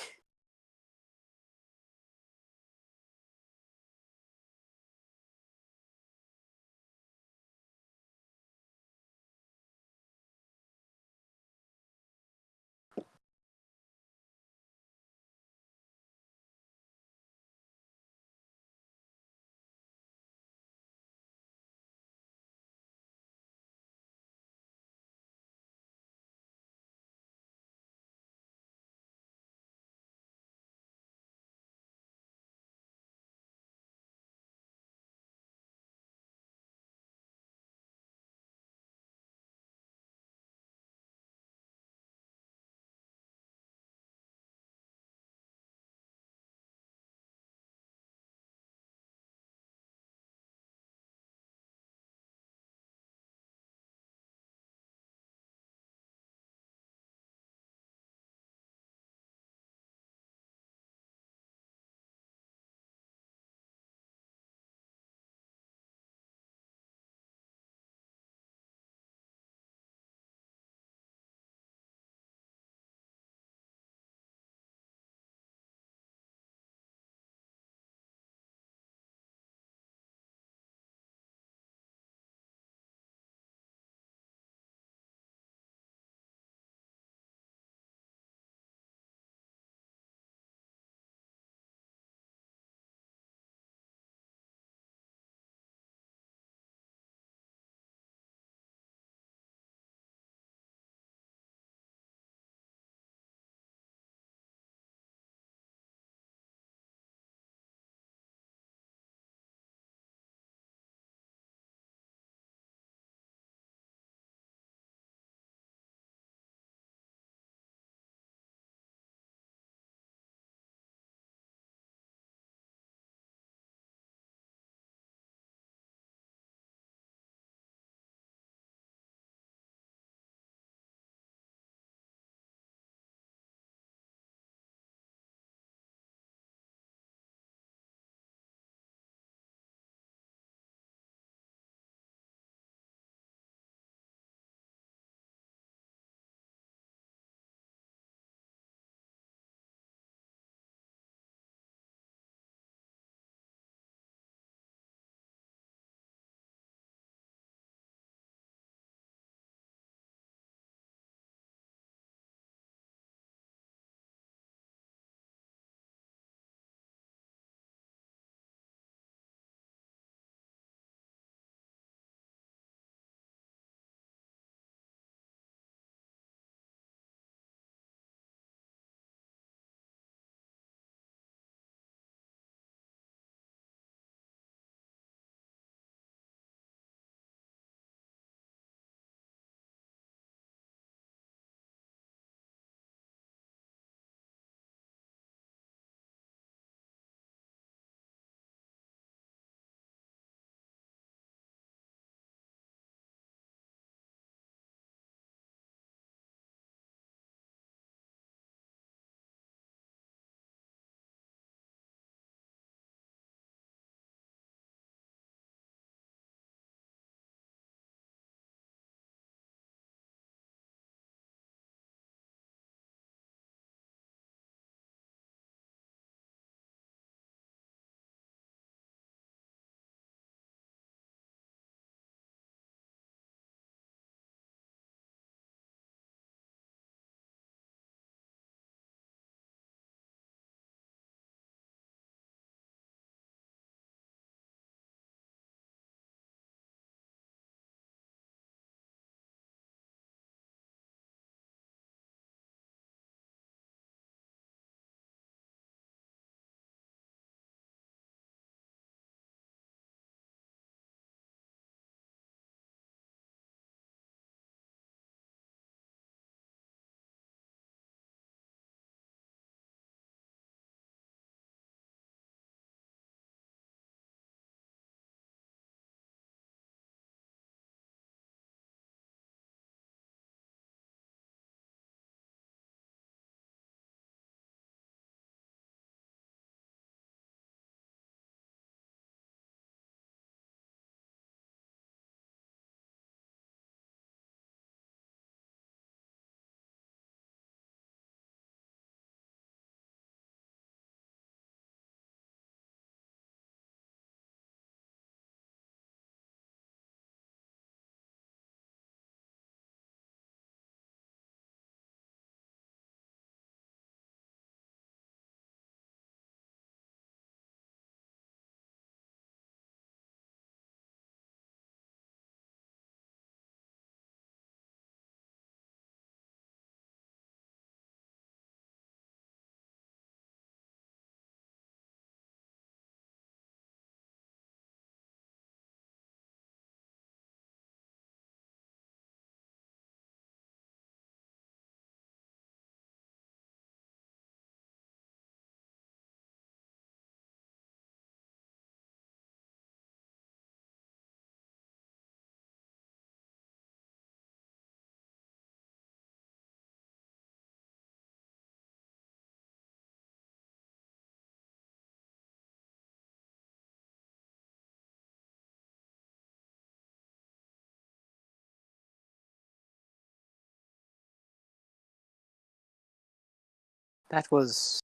That was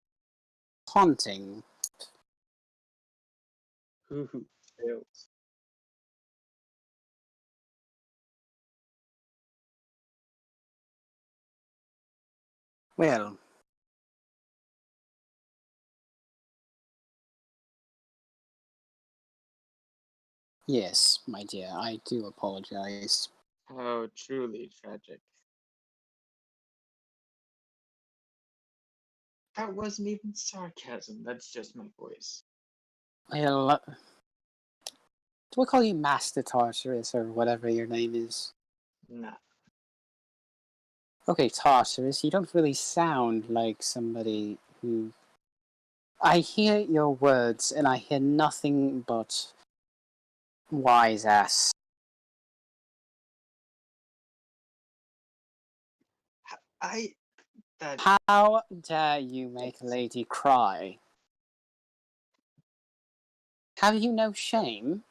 haunting. Ooh, chills. Well, yes, my dear, I do apologize. How truly tragic. That wasn't even sarcasm, that's just my voice. Well, do I call you Master Tartarus or whatever your name is? Nah. Okay, Tartarus, you don't really sound like somebody who... I hear your words and I hear nothing but wise ass. That How dare you make a lady cry? Have you no shame?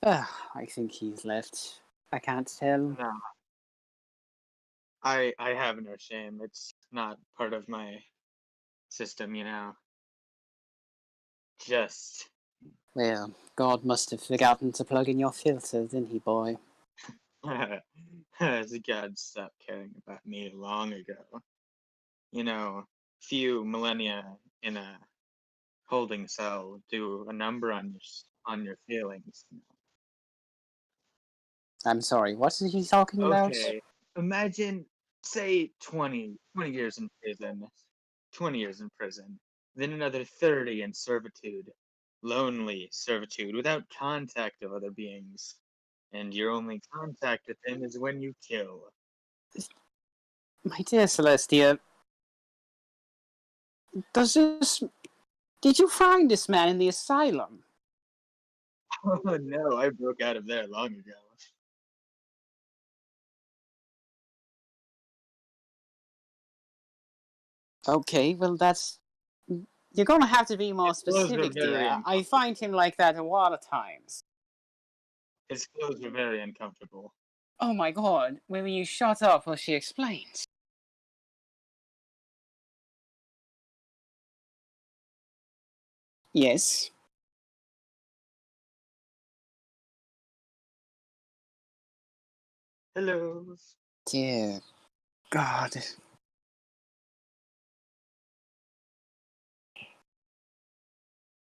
I think he's left. I can't tell. No. I have no shame. It's not part of my system, you know. Just Well, God must have forgotten to plug in your filter, didn't he, boy? as God stopped caring about me long ago. You know, few millennia in a holding cell do a number on your feelings. I'm sorry, what is he talking about? Okay, imagine, say, 20 years in prison, 20 years in prison, then another 30 in servitude, lonely servitude, without contact of other beings, and your only contact with them is when you kill. My dear Cielestia, did you find this man in the asylum? Oh no, I broke out of there long ago. Okay, well that's... You're gonna have to be more His clothes were specific, very dear. I uncomfortable. find him like that a lot of times. His clothes were very uncomfortable. Oh my god, will you shut up while she explains? Yes. Hello. Dear God.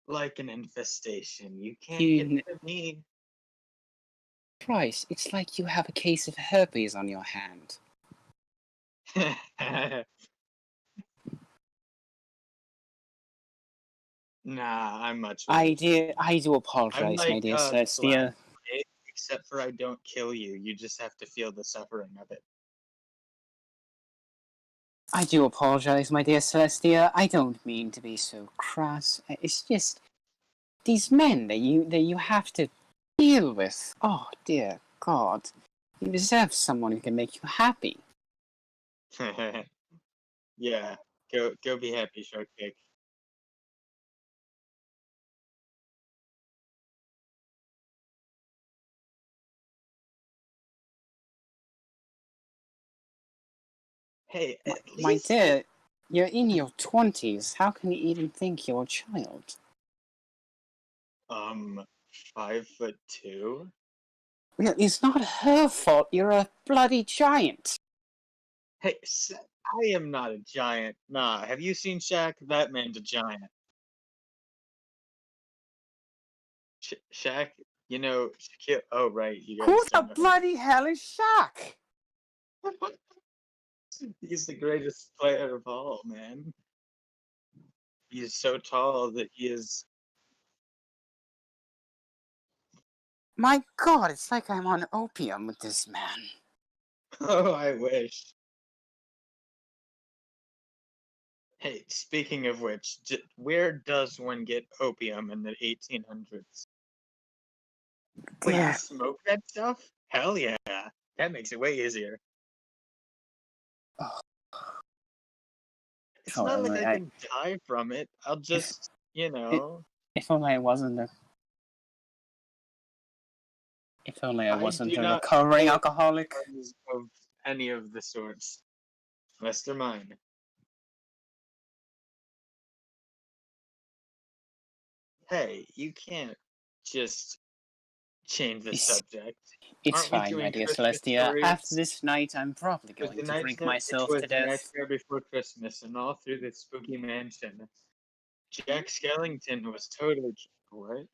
Like an infestation. You can't get rid of me. Christ, it's like you have a case of herpes on your hand. Nah, I'm much I better. do apologize, I'm my like dear Slash, Celestia. right? Except for I don't kill you. You just have to feel the suffering of it. I do apologize, my dear Celestia. I don't mean to be so crass. It's just these men that you have to deal with. Oh dear God, you deserve someone who can make you happy. Yeah, go be happy, Shortcake. Hey, at My least dear, you're in your 20s. How can you even think you're a child? 5'2". Well, it's not her fault. You're a bloody giant. Hey, I am not a giant. Nah, have you seen Shaq? That man's a giant. Shaq, you know, Shaquille. Oh right, you Who guys the don't know him. bloody hell is Shaq? He's the greatest player of all, man. He's so tall that he is. My God, it's like I'm on opium with this man. Oh, I wish. Hey, speaking of which, where does one get opium in the 1800s? Wait, you Yeah. smoke that stuff? Hell yeah. That makes it way easier. Oh. It's Oh, not like Emily, I can die from it. I'll just, you know. if only I wasn't If only I wasn't do a not recovering know alcoholic. of any of the sorts, unless they're mine. Hey, you can't just change the subject. It's Aren't we fine, my doing dear Christmas Celestia. stories? After this night, I'm probably It was going the to drink nightmare. It myself was to the death. nightmare before Christmas, and all through this spooky mansion, Jack Skellington was totally what?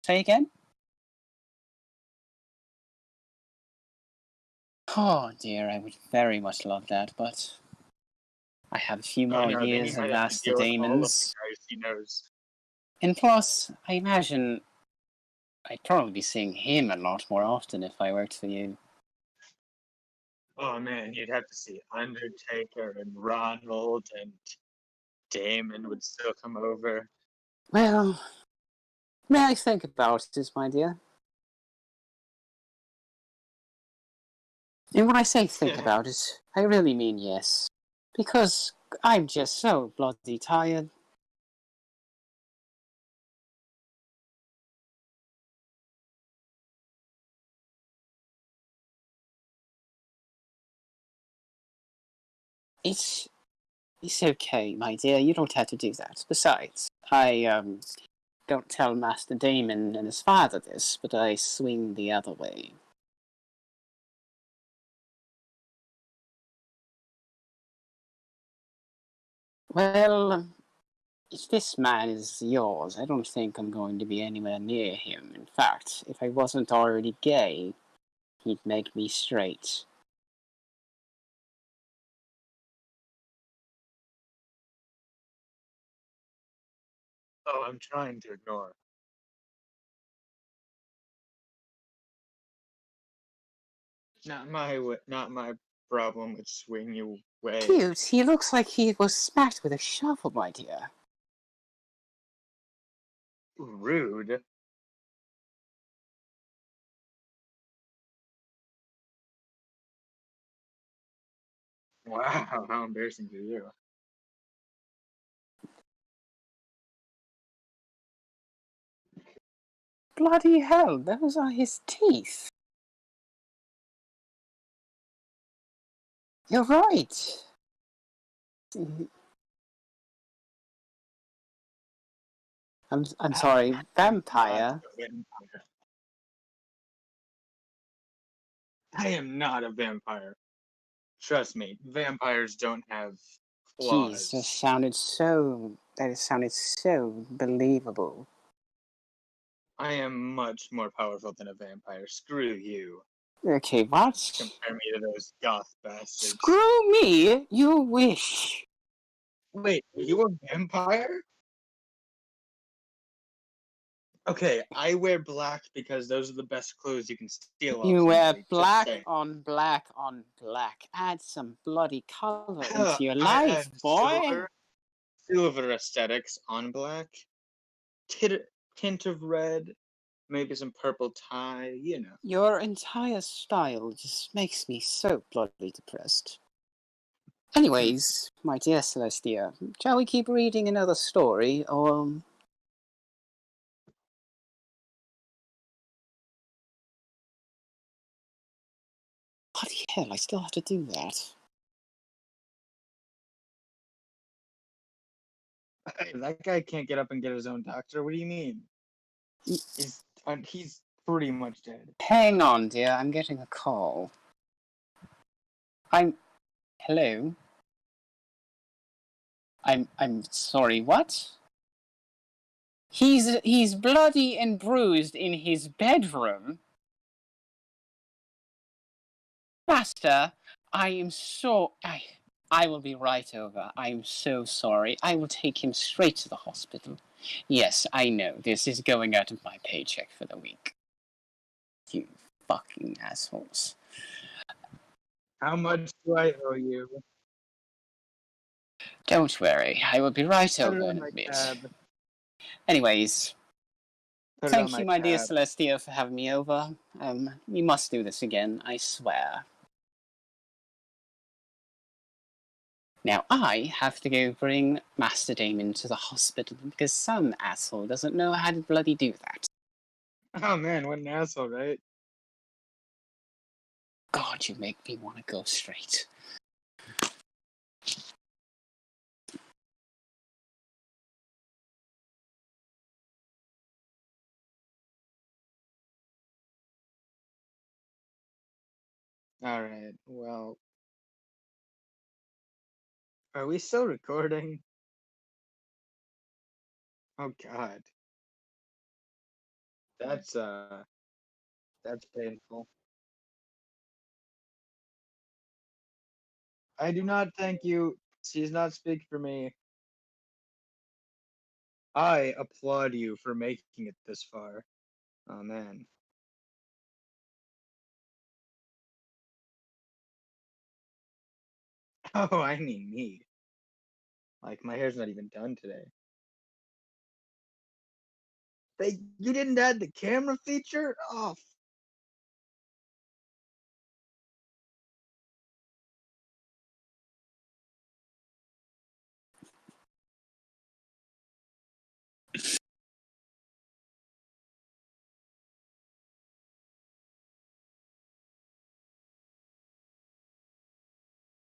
Say again? Oh dear, I would very much love that, but I have a few Oh more no, then he years of might have to deal with all of the Lacedaemons. guys he knows. And plus, I imagine I'd probably be seeing him a lot more often if I worked for you. Oh man, you'd have to see Undertaker and Ronald and Damon would still come over. Well, may I think about this, my dear? And when I say think about it, I really mean yes. Because I'm just so bloody tired. It's okay, my dear. You don't have to do that. Besides, I don't tell Master Damon and his father this, but I swing the other way. Well, if this man is yours, I don't think I'm going to be anywhere near him. In fact, if I wasn't already gay, he'd make me straight. Oh, I'm trying to ignore. Not my problem with swing you way. Cute, he looks like he was smacked with a shovel, my dear. Rude. Wow, how embarrassing for you. Bloody hell, those are his teeth. You're right. I'm sorry, vampire. I am not a vampire. Trust me, vampires don't have Jeez, claws. that sounded so believable. I am much more powerful than a vampire. Screw you. Okay, what? Compare me to those goth bastards. Screw me? You wish. Wait, are you a vampire? Okay, I wear black because those are the best clothes you can steal. You wear black on black on black. Add some bloody color into your life, boy. Silver aesthetics on black. Tint of red. Maybe some purple tie, you know. Your entire style just makes me so bloody depressed. Anyways, my dear Cielestia, shall we keep reading another story, or... Bloody hell, I still have to do that. That guy can't get up and get his own doctor. What do you mean? He's pretty much dead. Hang on, dear, I'm getting a call. Hello? I'm sorry, what? He's bloody and bruised in his bedroom? Master, I will be right over. I'm so sorry. I will take him straight to the hospital. Yes, I know. This is going out of my paycheck for the week. You fucking assholes. How much do I owe you? Don't worry. I will be right over in a bit. Anyways, thank you, my dear Cielestia, for having me over. We must do this again, I swear. Now I have to go bring Master Damon to the hospital because some asshole doesn't know how to bloody do that. Oh man, what an asshole, right? God, you make me want to go straight. Alright, well. Are we still recording? Oh god. That's painful. I do not thank you. She does not speak for me. I applaud you for making it this far. Oh man. Oh, I mean me. Like my hair's not even done today. You didn't add the camera feature? Oh